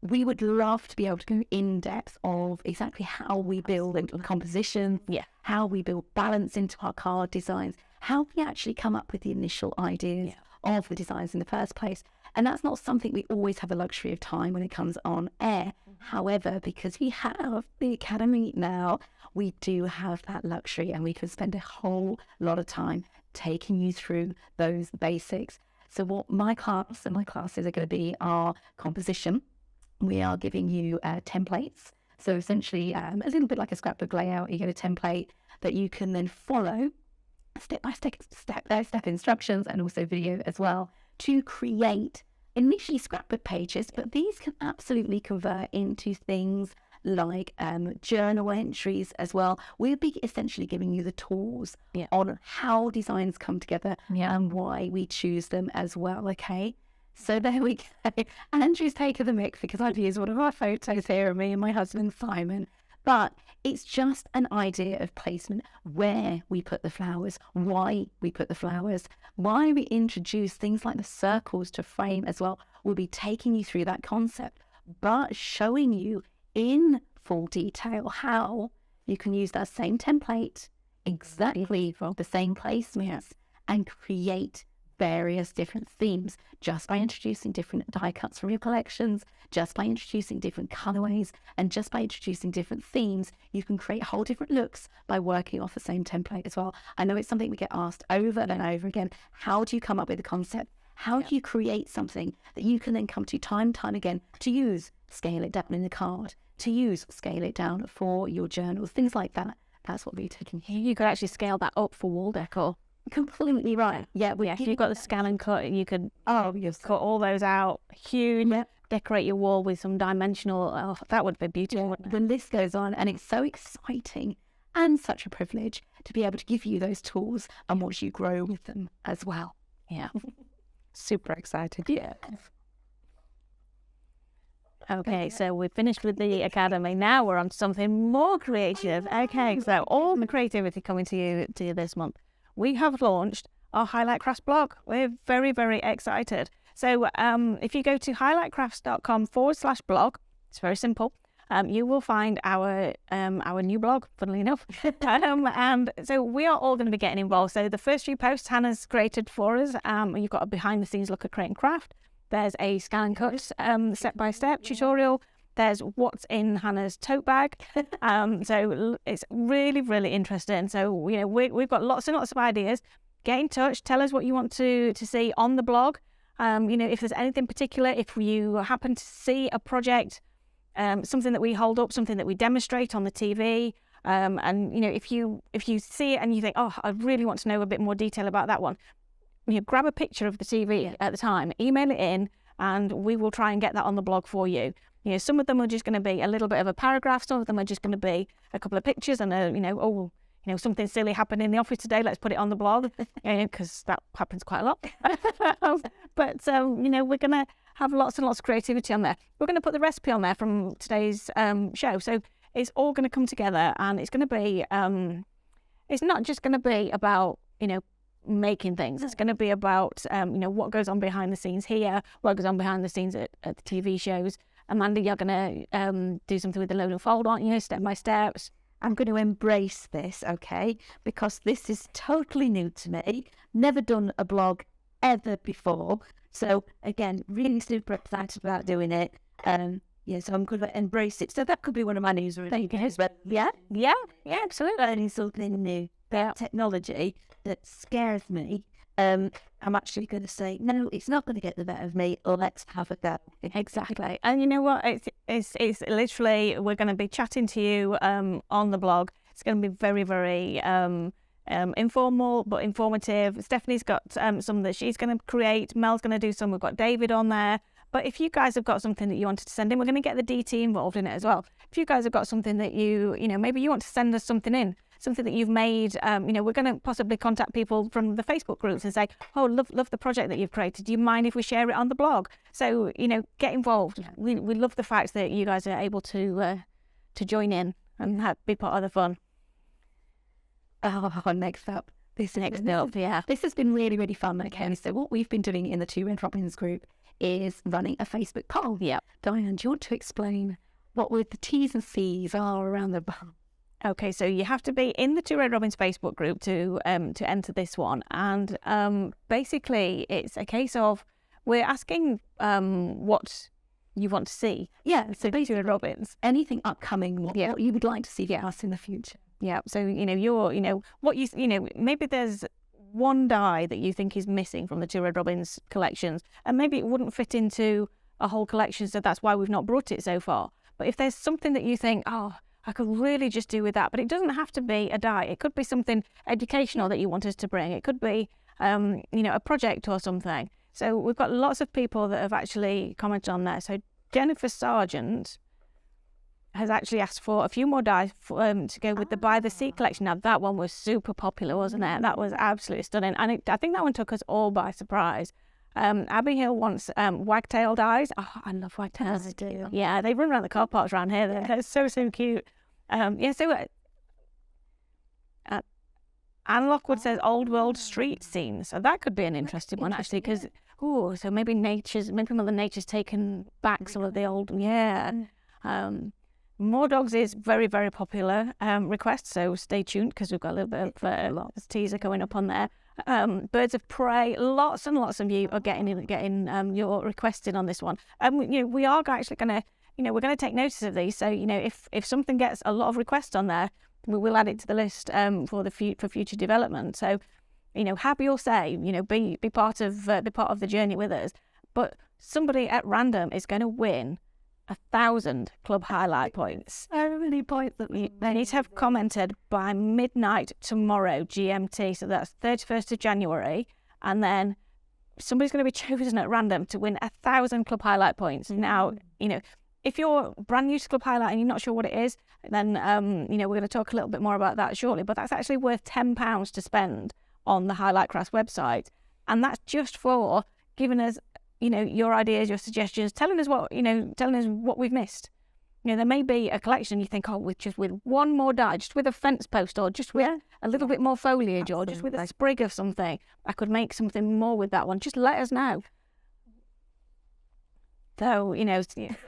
[SPEAKER 2] we would love to be able to go in depth of exactly how we build into composition, how we build balance into our card designs, how we actually come up with the initial ideas of the designs in the first place. And that's not something we always have the luxury of time when it comes on air. However, because we have the academy now, we do have that luxury, and we can spend a whole lot of time taking you through those basics. So what my class and my classes are going to be are composition. We are giving you templates. So essentially, a little bit like a scrapbook layout, you get a template that you can then follow step-by-step instructions, and also video as well, to create initially scrapbook pages, but these can absolutely convert into things like journal entries as well. We'll be essentially giving you the tools on how designs come together and why we choose them as well, okay? So there we go. Andrew's taken the mic because I've used one of our photos here of me and my husband Simon. But it's just an idea of placement, where we put the flowers, why we put the flowers, why we introduce things like the circles to frame as well. We'll be taking you through that concept, but showing you in full detail how you can use that same template, exactly for the same placements, and create various different themes just by introducing different die cuts from your collections, just by introducing different colorways, and just by introducing different themes. You can create whole different looks by working off the same template as well. I know it's something we get asked over and over again. How do you come up with a concept? How do you create something that you can then come to time and time again to use, scale it down in the card, to use, scale it down for your journals, things like that. That's what we're taking here.
[SPEAKER 1] You could actually scale that up for wall decor.
[SPEAKER 2] Completely right.
[SPEAKER 1] If you've got the scan and cut, you could cut all those out, huge, decorate your wall with some dimensional. That would be beautiful, wouldn't it?
[SPEAKER 2] The list goes on, and it's so exciting and such a privilege to be able to give you those tools and watch you grow with them as well.
[SPEAKER 1] Yeah. Super excited.
[SPEAKER 2] Yeah.
[SPEAKER 1] Okay, so we've finished with the academy. Now we're on to something more creative. Okay, so all the creativity coming to you this month. We have launched our Highlight Crafts blog. We're very, very excited. So if you go to highlightcrafts.com/blog, it's very simple. You will find our new blog, funnily enough. And so we are all going to be getting involved. So the first few posts Hannah's created for us. You've got a behind the scenes look at Create and Craft. There's a scan and cut step-by-step tutorial. There's what's in Hannah's tote bag. So it's really, really interesting. So, we've got lots and lots of ideas. Get in touch. Tell us what you want to see on the blog. If there's anything particular, if you happen to see a project, something that we hold up, something that we demonstrate on the TV, and, if you see it and you think, oh, I really want to know a bit more detail about that one, grab a picture of the TV at the time, email it in, and we will try and get that on the blog for you. Some of them are just going to be a little bit of a paragraph. Some of them are just going to be a couple of pictures and something silly happened in the office today. Let's put it on the blog because that happens quite a lot. But we're going to have lots and lots of creativity on there. We're going to put the recipe on there from today's show. So it's all going to come together, and it's going to be, it's not just going to be about, making things. It's going to be about, what goes on behind the scenes here, what goes on behind the scenes at the TV shows. Amanda, you're going to do something with the load and fold, aren't you? Step by steps.
[SPEAKER 3] I'm going to embrace this, okay? Because this is totally new to me. Never done a blog ever before. So again, really super excited about doing it. So I'm going to embrace it. So that could be one of my news reviews. Yeah,
[SPEAKER 1] absolutely.
[SPEAKER 3] learning something new about technology that scares me. I'm actually going to say, no, it's not going to get the better of me. Let's have a go.
[SPEAKER 1] Exactly. And you know what? It's literally, we're going to be chatting to you on the blog. It's going to be very, very informal but informative. Stephanie's got some that she's going to create. Mel's going to do some. We've got David on there. But if you guys have got something that you wanted to send in, we're going to get the DT involved in it as well. If you guys have got something that maybe you want to send us something in, something that you've made, we're going to possibly contact people from the Facebook groups and say, oh, love the project that you've created. Do you mind if we share it on the blog? So, get involved. We love the fact that you guys are able to join in and be part of the fun.
[SPEAKER 2] Oh, next up. This has been really, really fun. Okay, so what we've been doing in the Two Red Robins group is running a Facebook poll.
[SPEAKER 1] Yeah.
[SPEAKER 2] Diane, do you want to explain what the T's and C's are around the poll?
[SPEAKER 1] Okay, so you have to be in the Two Red Robins Facebook group to enter this one, and basically it's a case of we're asking what you want to see.
[SPEAKER 2] Yeah, so basically
[SPEAKER 1] Two Red Robins,
[SPEAKER 2] anything upcoming, what you would like to see from us in the future.
[SPEAKER 1] Yeah, so maybe there's one die that you think is missing from the Two Red Robins collections, and maybe it wouldn't fit into a whole collection, so that's why we've not brought it so far. But if there's something that you think, oh, I could really just do with that, but it doesn't have to be a die. It could be something educational that you want us to bring. It could be, a project or something. So we've got lots of people that have actually commented on there. So Jennifer Sargent has actually asked for a few more dies to go with the By the Sea collection. Now, that one was super popular, wasn't it? That was absolutely stunning. And I think that one took us all by surprise. Abby Hill wants wagtail dies. Oh, I love wagtails.
[SPEAKER 3] I do.
[SPEAKER 1] Yeah, they run around the car parks around here. They're so cute. Anne Lockwood says old world street scenes. So that could be an interesting one, actually, because, so maybe Mother Nature's taken back some of the old, More Dogs is very, very popular request, so stay tuned because we've got a little bit of a teaser going up on there. Birds of Prey, lots and lots of you are getting your requests in on this one. We are actually going to, we're going to take notice of these. So, if something gets a lot of requests on there, we will add it to the list for future development. So, have your say, be part of the journey with us. But somebody at random is going to win 1,000 club highlight points.
[SPEAKER 2] So many points that
[SPEAKER 1] they need to have commented by midnight tomorrow GMT, so that's 31st of January, and then somebody's going to be chosen at random to win 1,000 club highlight points. Now, if you're brand new to club highlight and you're not sure what it is, then we're going to talk a little bit more about that shortly, but that's actually worth £10 to spend on the Highlight Crafts website, and that's just for giving us your ideas, your suggestions, telling us what we've missed. There may be a collection you think, with one more die, just with a fence post, or just with a little bit more foliage, or just with a sprig of something, I could make something more with that one. Just let us know. So,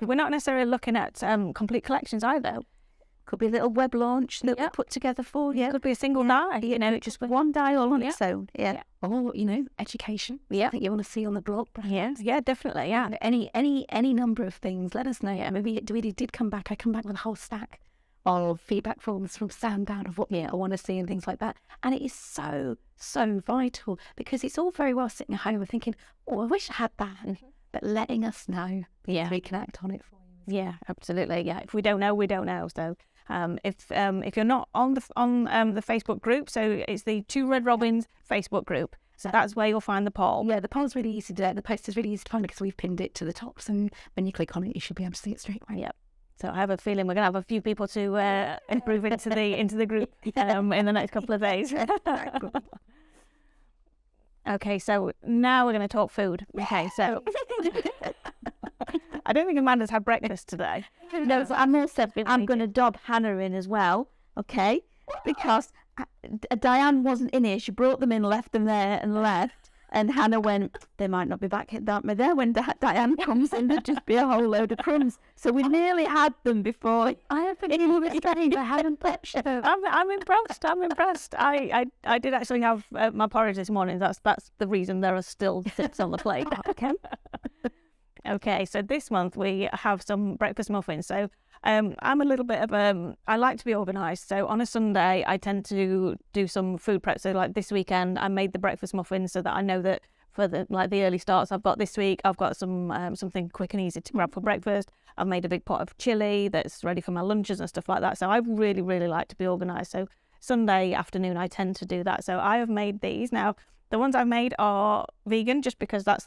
[SPEAKER 1] we're not necessarily looking at complete collections either.
[SPEAKER 3] Could be a little web launch that we put together for you.
[SPEAKER 1] Could be a single die,
[SPEAKER 3] just one die all on its own. Yeah.
[SPEAKER 2] Or, education. I think you want to see on the blog.
[SPEAKER 1] Yeah, definitely. Yeah.
[SPEAKER 2] Any number of things, let us know. Yeah, maybe it really did come back. I come back with a whole stack of feedback forms from Sandown of what I want to see and things like that. And it is so, so vital, because it's all very well sitting at home and thinking, I wish I had that. Mm-hmm. But letting us know, we can act on it for you.
[SPEAKER 1] Yeah, absolutely. Yeah, if we don't know, we don't know. So if you're not on the Facebook group, so it's the Two Red Robins Facebook group. So that's where you'll find the poll.
[SPEAKER 2] Yeah, the poll's really easy to do. The post is really easy to find because we've pinned it to the top. So when you click on it, you should be able to see it straight away.
[SPEAKER 1] Yep. So I have a feeling we're going to have a few people to improve into the group in the next couple of days. Okay, so now we're going to talk food. Okay, so I don't think Amanda's had breakfast today.
[SPEAKER 3] No, so I'm also I'm going to dob Hannah in as well, okay? Because Diane wasn't in here. She brought them in, left them there, and left. And Hannah went, they might not be back there when Diane comes in. There'd just be a whole load of crumbs. So we nearly had them before. I haven't even stayed. I haven't touched them.
[SPEAKER 1] I'm impressed. I'm impressed. I did actually have my porridge this morning. That's the reason there are still sips on the plate.
[SPEAKER 3] Okay.
[SPEAKER 1] Okay, so this month we have some breakfast muffins. So I'm a little bit of I like to be organised. So on a Sunday, I tend to do some food prep. So like this weekend, I made the breakfast muffins so that I know that for the early starts I've got this week, I've got some something quick and easy to grab for breakfast. I've made a big pot of chilli that's ready for my lunches and stuff like that. So I really, really like to be organised. So Sunday afternoon, I tend to do that. So I have made these. Now, the ones I've made are vegan just because that's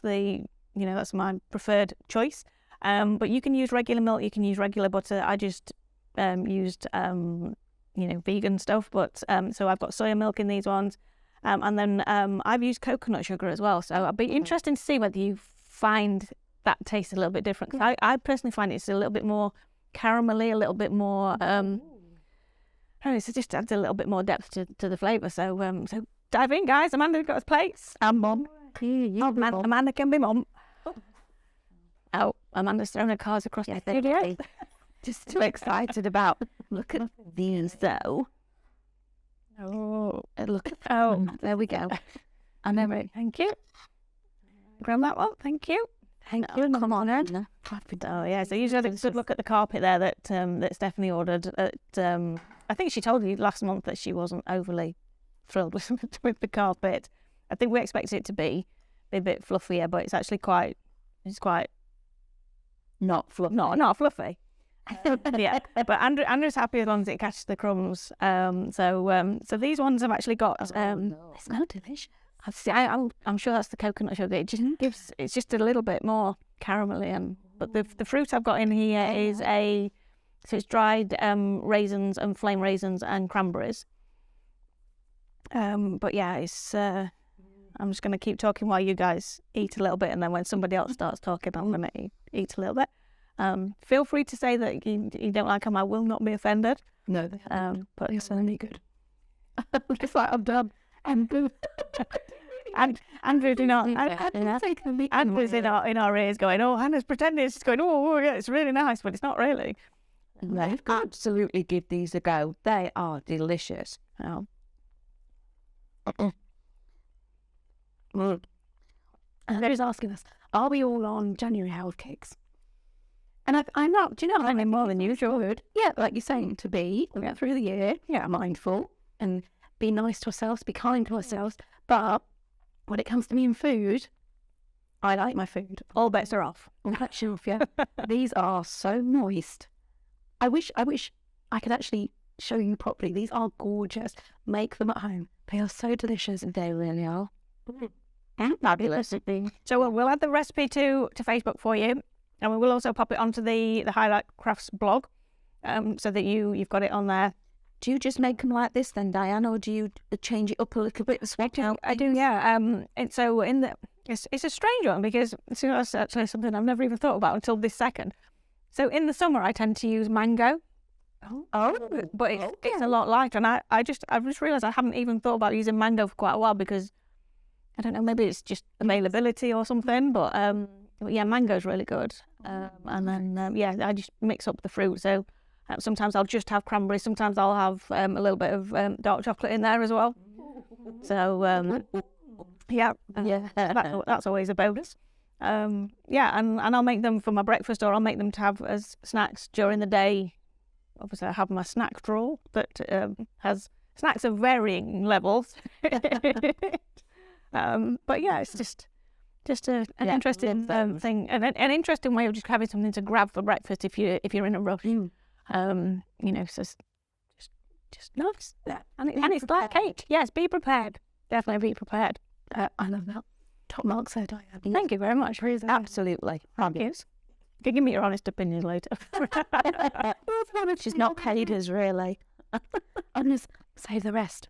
[SPEAKER 1] that's my preferred choice. But you can use regular milk, you can use regular butter. I just used, vegan stuff. But so I've got soya milk in these ones. And then I've used coconut sugar as well. So I'd be interested to see whether you find that taste a little bit different. Cause I personally find it's a little bit more caramelly, a little bit more, it just adds a little bit more depth to the flavour. So dive in, guys. Amanda's got his plates. And Mum. Amanda can be Mum. Oh, Amanda's throwing her cards across the studio.
[SPEAKER 3] Just too excited about. Look at these, though.
[SPEAKER 1] Oh,
[SPEAKER 3] Look at there we go. I know it.
[SPEAKER 1] Thank you. Grab that one. Thank you.
[SPEAKER 3] Thank you. Come on, Ed.
[SPEAKER 1] Oh, yeah. So you just had a good look at the carpet there that Stephanie ordered. I think she told you last month that she wasn't overly thrilled with the carpet. I think we expected it to be a bit fluffier, but it's actually quite
[SPEAKER 3] not fluffy.
[SPEAKER 1] Not fluffy. Yeah, but Andrew's happy as long as it catches the crumbs. So these ones have actually got.
[SPEAKER 3] They smell delicious.
[SPEAKER 1] I'm sure that's the coconut sugar. It just gives. It's just a little bit more caramelly, but the fruit I've got in here is it's dried raisins and flame raisins and cranberries. But yeah, it's. I'm just going to keep talking while you guys eat a little bit, and then when somebody else starts talking, I'm going to eat a little bit. Feel free to say that you don't like them. I will not be offended.
[SPEAKER 3] No,
[SPEAKER 1] but
[SPEAKER 3] it's only good. Just like I'm done. Andrew's
[SPEAKER 1] in our ears going, oh, Hannah's pretending. She's going, oh, yeah, it's really nice, but it's not really.
[SPEAKER 3] No, absolutely give these a go. They are delicious.
[SPEAKER 1] Oh.
[SPEAKER 3] They're asking us, are we all on January health kicks?
[SPEAKER 1] And I'm not, do you know, I'm more than usual.
[SPEAKER 3] Yeah, like you're saying, to be through the year, mindful and be nice to ourselves, be kind to ourselves. But when it comes to me and food, I like my food.
[SPEAKER 1] All bets are off.
[SPEAKER 3] These are so moist. I wish I could actually show you properly. These are gorgeous. Make them at home. They are so delicious. They really are.
[SPEAKER 1] Fabulous. So we'll add the recipe to Facebook for you, and we will also pop it onto the Highlight Crafts blog, so that you've got it on there.
[SPEAKER 3] Do you just make them like this then, Diane, or do you change it up a little bit?
[SPEAKER 1] I do, yeah. And so it's a strange one because it's actually something I've never even thought about until this second. So in the summer, I tend to use mango. But it's a lot lighter, and I just realised I haven't even thought about using mango for quite a while because I don't know, maybe it's just availability or something. But yeah, mango's really good. And then I just mix up the fruit. So sometimes I'll just have cranberries. Sometimes I'll have a little bit of dark chocolate in there as well. So that's always a bonus. And I'll make them for my breakfast, or I'll make them to have as snacks during the day. Obviously, I have my snack drawer that has snacks of varying levels. But yeah, it's just an interesting thing, and an interesting way of just having something to grab for breakfast if you're in a rush. So just nice. And it's like cake. Yes, be prepared. Definitely be prepared.
[SPEAKER 3] I love that. Top marks there, Diane.
[SPEAKER 1] Thank you very much.
[SPEAKER 3] Absolutely.
[SPEAKER 1] Fabulous. You can give me your honest opinions later.
[SPEAKER 3] She's not paid us, really. I'm just save the rest.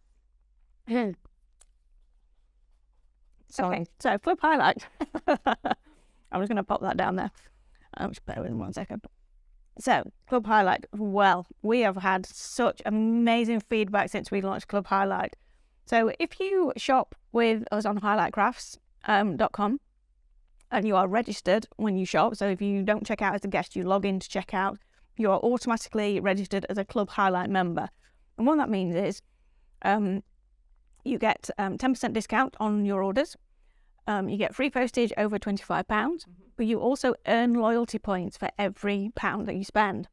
[SPEAKER 1] Sorry. Okay, so flip highlight. I'm just going to pop that down there. Just bear with me 1 second. So, Club Highlight. Well, we have had such amazing feedback since we launched Club Highlight. So, if you shop with us on highlightcrafts.com and you are registered when you shop, so if you don't check out as a guest, you log in to check out, you are automatically registered as a Club Highlight member. And what that means is you get 10% discount on your orders. You get free postage over £25, but you also earn loyalty points for every £1 that you spend.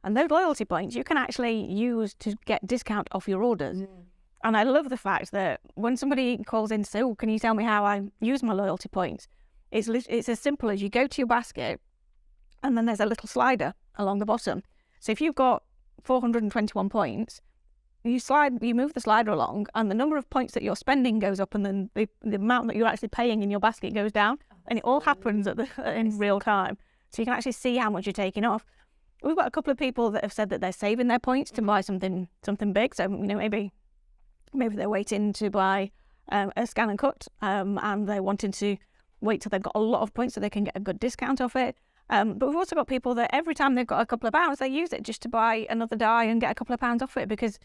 [SPEAKER 1] And those loyalty points you can actually use to get discount off your orders. And I love the fact that when somebody calls in to say, oh, can you tell me how I use my loyalty points? It's as simple as you go to your basket and then there's a little slider along the bottom. So if you've got 421 points, you move the slider along and the number of points that you're spending goes up and then the amount that you're actually paying in your basket goes down, and it all happens in real time. So you can actually see how much you're taking off. We've got a couple of people that have said that they're saving their points to buy something big. So, maybe they're waiting to buy a scan and cut and they're wanting to wait till they've got a lot of points so they can get a good discount off it. But we've also got people that every time they've got a couple of pounds, they use it just to buy another die and get a couple of pounds off it, because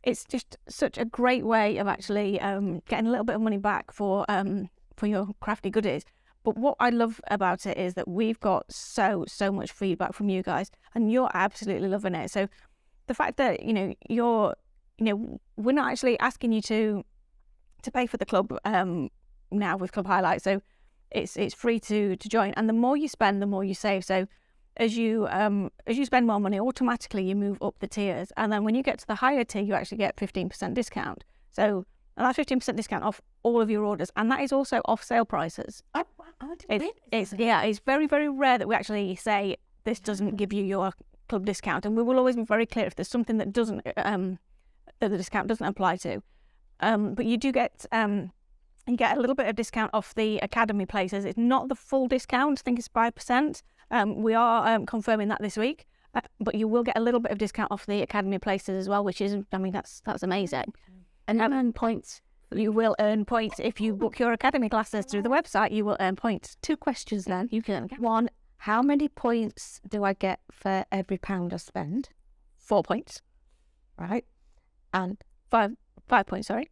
[SPEAKER 1] it's just such a great way of actually getting a little bit of money back for your crafty goodies. But what I love about it is that we've got so much feedback from you guys, and you're absolutely loving it. So the fact that we're not actually asking you to pay for the club now with Club Highlight, so it's free to join. And the more you spend, the more you save. So as you spend more money, automatically you move up the tiers, and then when you get to the higher tier, you actually get 15% discount. So and that's 15% discount off all of your orders, and that is also off sale prices. It's very, very rare that we actually say this doesn't give you your club discount, and we will always be very clear if there's something that doesn't that the discount doesn't apply to. But you do get you get a little bit of discount off the Academy places. It's not the full discount. I think it's 5%. We are confirming that this week, but you will get a little bit of discount off the Academy places as well, which is, that's amazing. And earn points. You will earn points if you book your Academy classes through the website. You will earn points. 2 questions then. You can. 1, how many points do I get for every £1 I spend? 4 points. Right. And 5 points, sorry.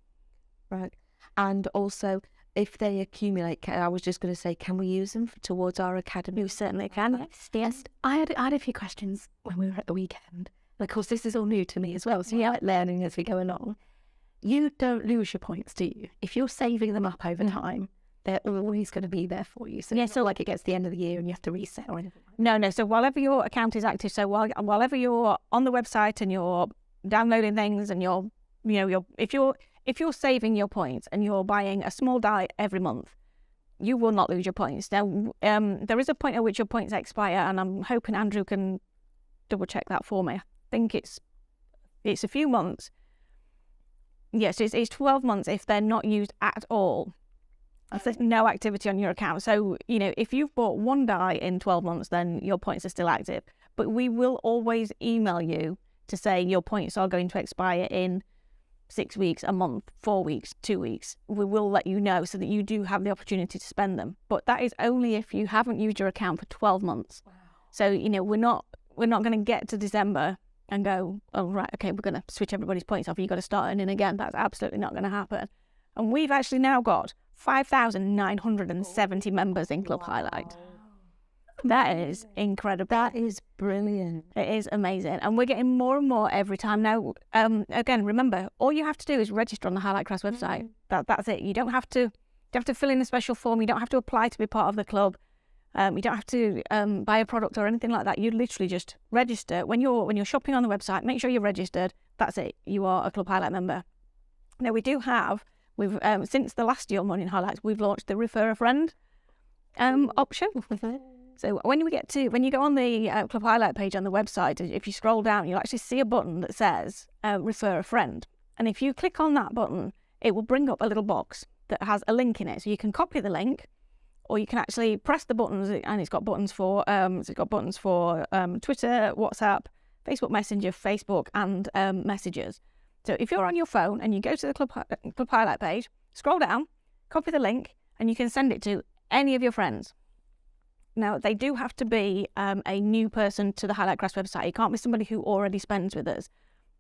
[SPEAKER 1] Right. And also, if they accumulate, I was just going to say, can we use them towards our Academy? We certainly can. Yes. I had a few questions when we were at the weekend. And of course, this is all new to me as well, so you're learning as we go along. You don't lose your points, do you? If you're saving them up over time, they're always going to be there for you. So it's not like it gets to the end of the year and you have to reset or anything. No. So whenever your account is active, so whenever you're on the website and you're downloading things and if you're saving your points and you're buying a small die every month, you will not lose your points. Now, there is a point at which your points expire, and I'm hoping Andrew can double check that for me. I think it's a few months. Yes, it's 12 months if they're not used at all. If there's no activity on your account. So, if you've bought one die in 12 months, then your points are still active. But we will always email you to say your points are going to expire in 6 weeks, a month, 4 weeks, 2 weeks. We will let you know so that you do have the opportunity to spend them. But that is only if you haven't used your account for 12 months. Wow. So, we're not going to get to December and go, oh, right, okay, we're going to switch everybody's points off. You've got to start earning again. That's absolutely not going to happen. And we've actually now got 5,970 members in Club Highlight. That is incredible. That is brilliant. It is amazing. And we're getting more and more every time. Now, again, remember, all you have to do is register on the Highlight Crafts website. That's it. You don't have to fill in a special form. You don't have to apply to be part of the club. You don't have to buy a product or anything like that. You literally just register. When you're shopping on the website, make sure you're registered. That's it. You are a Club Highlight member. Now, we've since the last Your Morning Highlights, we've launched the Refer a Friend option. So when you go on the Club Highlight page on the website, if you scroll down, you'll actually see a button that says Refer a Friend. And if you click on that button, it will bring up a little box that has a link in it. So you can copy the link, or you can actually press the buttons, and it's got buttons for Twitter, WhatsApp, Facebook Messenger, Facebook, and Messages. So if you're on your phone and you go to the Club Highlight page, scroll down, copy the link, and you can send it to any of your friends. Now, they do have to be a new person to the Highlight Crafts website. It can't be somebody who already spends with us.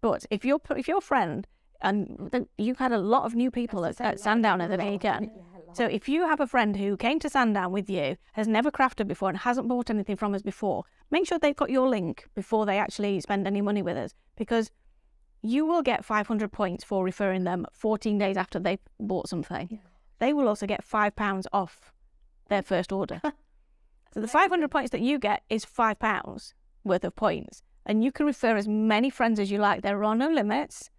[SPEAKER 1] But if your friend, and you've had a lot of new people at Sandown at the weekend. So if you have a friend who came to Sandown with you, has never crafted before and hasn't bought anything from us before, make sure they've got your link before they actually spend any money with us, because you will get 500 points for referring them 14 days after they've bought something. Yeah. They will also get £5 off their first order. So the 500 points that you get is £5 worth of points. And you can refer as many friends as you like. There are no limits.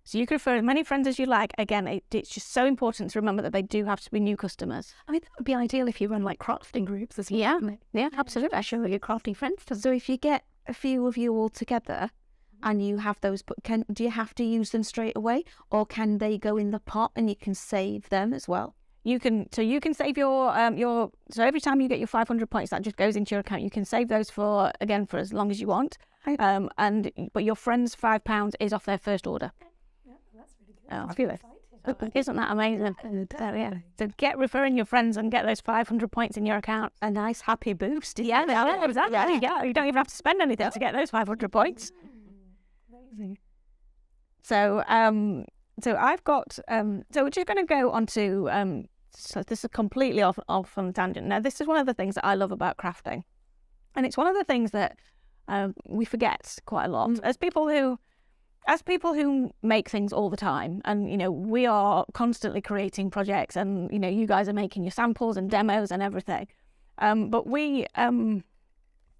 [SPEAKER 1] So you can refer as many friends as you like. Again, it's just so important to remember that they do have to be new customers.
[SPEAKER 2] I mean, that would be ideal if you run like crafting groups as well.
[SPEAKER 1] Yeah, yeah, absolutely.
[SPEAKER 2] I show your crafting friends.
[SPEAKER 3] So if you get a few of you all together and you have those, do you have to use them straight away, or can they go in the pot and you can save them as well?
[SPEAKER 1] You can save your so every time you get your 500 points, that just goes into your account. You can save those for as long as you want. But your friend's £5 is off their first order.
[SPEAKER 4] Yeah, that's really good.
[SPEAKER 1] Oh, fabulous. Isn't that amazing? So get referring your friends and get those 500 points in your account.
[SPEAKER 3] A nice happy boost.
[SPEAKER 1] Yeah, exactly. Yeah, you don't even have to spend anything to get those 500 points.
[SPEAKER 4] Amazing.
[SPEAKER 1] So I've got so we're just going to go on to so this is completely off on a tangent. Now, this is one of the things that I love about crafting, and it's one of the things that we forget quite a lot as people who make things all the time. And we are constantly creating projects, and you guys are making your samples and demos and everything. But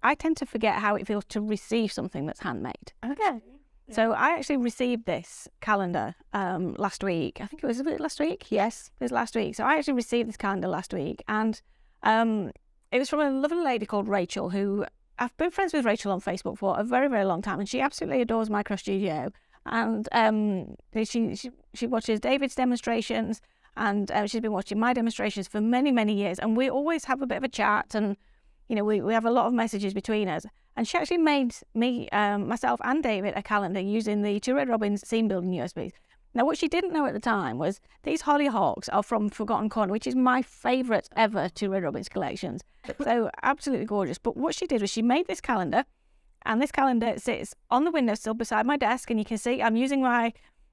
[SPEAKER 1] I tend to forget how it feels to receive something that's handmade.
[SPEAKER 4] Okay.
[SPEAKER 1] So I actually received this calendar last week. I think it was last week.
[SPEAKER 3] Yes,
[SPEAKER 1] it was last week. So I actually received this calendar last week, and it was from a lovely lady called Rachel, who I've been friends with Rachel on Facebook for a very, very long time, and she absolutely adores Micro Studio. And she watches David's demonstrations, and she's been watching my demonstrations for many, many years. And we always have a bit of a chat, and we have a lot of messages between us. And she actually made me, myself and David, a calendar using the 2 Red Robins scene building USBs. Now, what she didn't know at the time was these hollyhocks are from Forgotten Corner, which is my favourite ever 2 Red Robins collections. So absolutely gorgeous. But what she did was she made this calendar, and this calendar sits on the windowsill beside my desk, and you can see I'm using my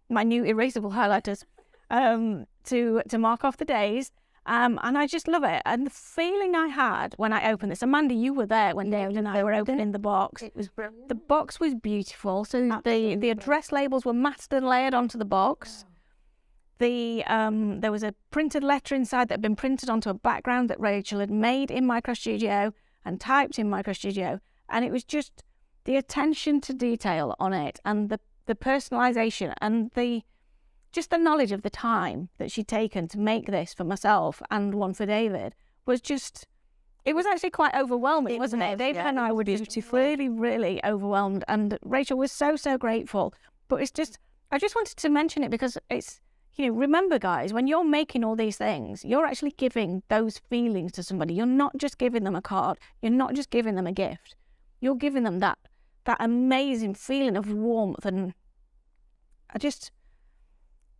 [SPEAKER 1] new erasable highlighters to mark off the days. And I just love it. And the feeling I had when I opened this, Amanda, you were there when David and I were opening the box.
[SPEAKER 3] it was brilliant.
[SPEAKER 1] The box was beautiful. So the address labels were masked and layered onto the box. Wow. There was a printed letter inside that had been printed onto a background that Rachel had made in Micro Studio and typed in Micro Studio. And it was just the attention to detail on it, and the personalisation, and just the knowledge of the time that she'd taken to make this for myself and one for David was just, it was actually quite overwhelming, wasn't it? David and I were just really, really overwhelmed, and Rachel was so, so grateful. But it's just, I just wanted to mention it because it's, remember guys, when you're making all these things, you're actually giving those feelings to somebody. You're not just giving them a card. You're not just giving them a gift. You're giving them that amazing feeling of warmth, and I just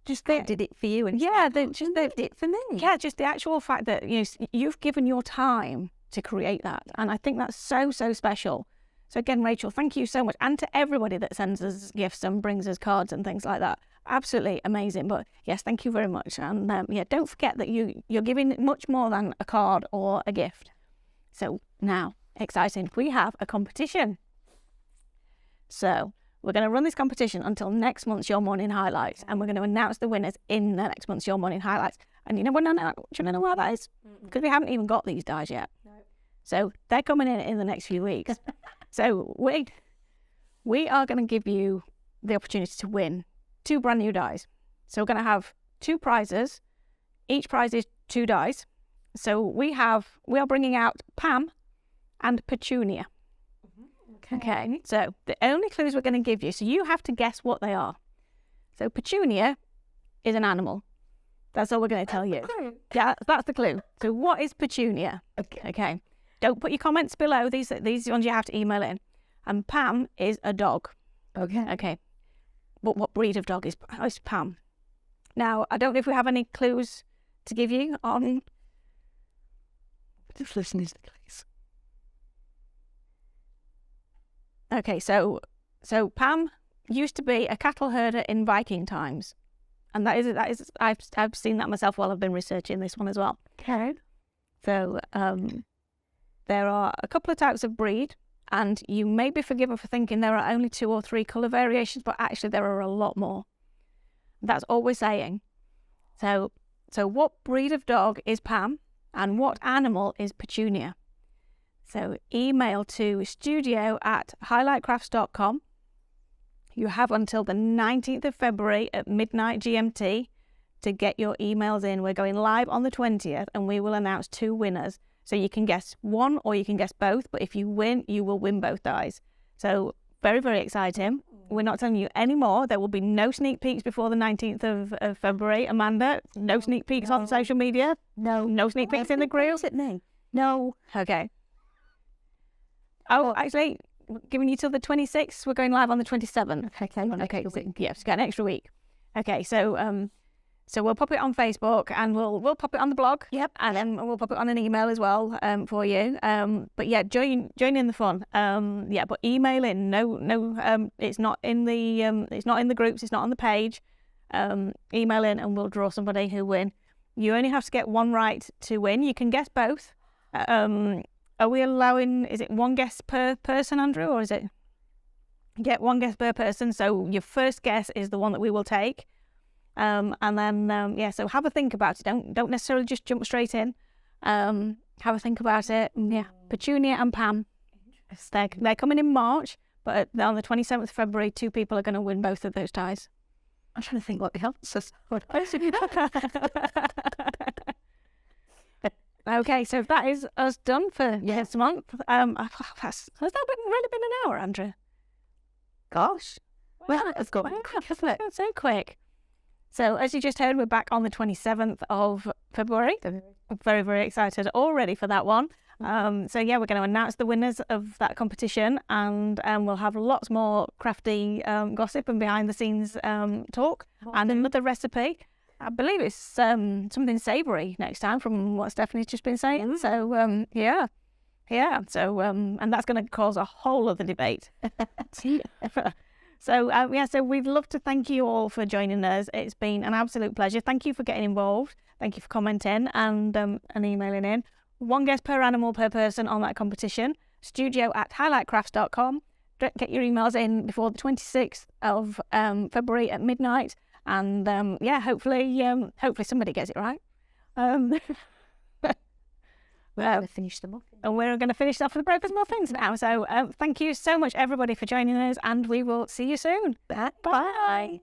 [SPEAKER 3] did it for you, and
[SPEAKER 1] they
[SPEAKER 3] did it for me.
[SPEAKER 1] Yeah, just the actual fact that you've given your time to create that, and I think that's so, so special. So again, Rachel, thank you so much, and to everybody that sends us gifts and brings us cards and things like that. Absolutely amazing. But yes, thank you very much, and don't forget that you're giving much more than a card or a gift. So now, exciting, we have a competition. So we're going to run this competition until next month's Your Morning Highlights, and we're going to announce the winners in the next month's Your Morning Highlights. And do you know what that is? Because we haven't even got these dies yet. No. So they're coming in the next few weeks. So we are going to give you the opportunity to win 2 brand new dies. So we're going to have 2 prizes. Each prize is 2 dies. So we are bringing out Pam and Petunia. Okay, so the only clues we're going to give you, so you have to guess what they are. So Petunia is an animal. That's all we're going to tell you. Yeah, that's the clue. So what is Petunia? Okay. Don't put your comments below. These ones you have to email in. And Pam is a dog. Okay. But what breed of dog is Pam? Now, I don't know if we have any clues to give you on.
[SPEAKER 3] Just listen to the clues.
[SPEAKER 1] Okay, so Pam used to be a cattle herder in Viking times, and that is I've seen that myself while I've been researching this one as well.
[SPEAKER 3] Okay.
[SPEAKER 1] So there are a couple of types of breed, and you may be forgiven for thinking there are only 2 or 3 colour variations, but actually there are a lot more. That's all we're saying. So what breed of dog is Pam, and what animal is Petunia? So email to studio@highlightcrafts.com. You have until the 19th of February at midnight GMT to get your emails in. We're going live on the 20th, and we will announce 2 winners. So you can guess one or you can guess both, but if you win, you will win both dies. So very, very exciting. We're not telling you any more. There will be no sneak peeks before the 19th of February. Amanda, no sneak peeks on social media? No sneak peeks in the group?
[SPEAKER 3] Is it me? No.
[SPEAKER 1] Okay. Oh, actually, we're giving you till the 26th. We're going live on the 27th. Okay. Yes, got an extra week. Okay, so we'll pop it on Facebook, and we'll pop it on the blog. Yep. And then we'll pop it on an email as well for you. But yeah, join in the fun. Yeah, but email in. No. It's not in the groups. It's not on the page. Email in, and we'll draw somebody who win. You only have to get one right to win. You can guess both. Are we allowing? Is it one guess per person, Andrew, or is it? Get one guess per person. So your first guess is the one that we will take. And then, so have a think about it. Don't necessarily just jump straight in. Have a think about it. Yeah, Petunia and Pam. They're coming in March, but on the 27th of February, 2 people are going to win both of those ties.
[SPEAKER 3] I'm trying to think what the answers.
[SPEAKER 1] Okay, so that is us done for this month. Has that really been an hour, Andrew?
[SPEAKER 3] Gosh. Well, it's gone quick, hasn't it?
[SPEAKER 1] So quick. So as you just heard, we're back on the 27th of February. I'm very, very excited already for that one. So yeah, we're going to announce the winners of that competition, and we'll have lots more crafty gossip and behind the scenes talk and another recipe. I believe it's something savoury next time from what Stephanie's just been saying. So yeah. So and that's going to cause a whole other debate. So we'd love to thank you all for joining us. It's been an absolute pleasure. Thank you for getting involved. Thank you for commenting and emailing in. One guess per animal per person on that competition. studio@highlightcrafts.com. Get your emails in before the 26th of February at midnight. And hopefully somebody gets it right.
[SPEAKER 3] Well, finish the muffins.
[SPEAKER 1] And we're going to finish off with the breakfast muffins now. So thank you so much, everybody, for joining us, and we will see you soon.
[SPEAKER 3] Bye.
[SPEAKER 1] Bye.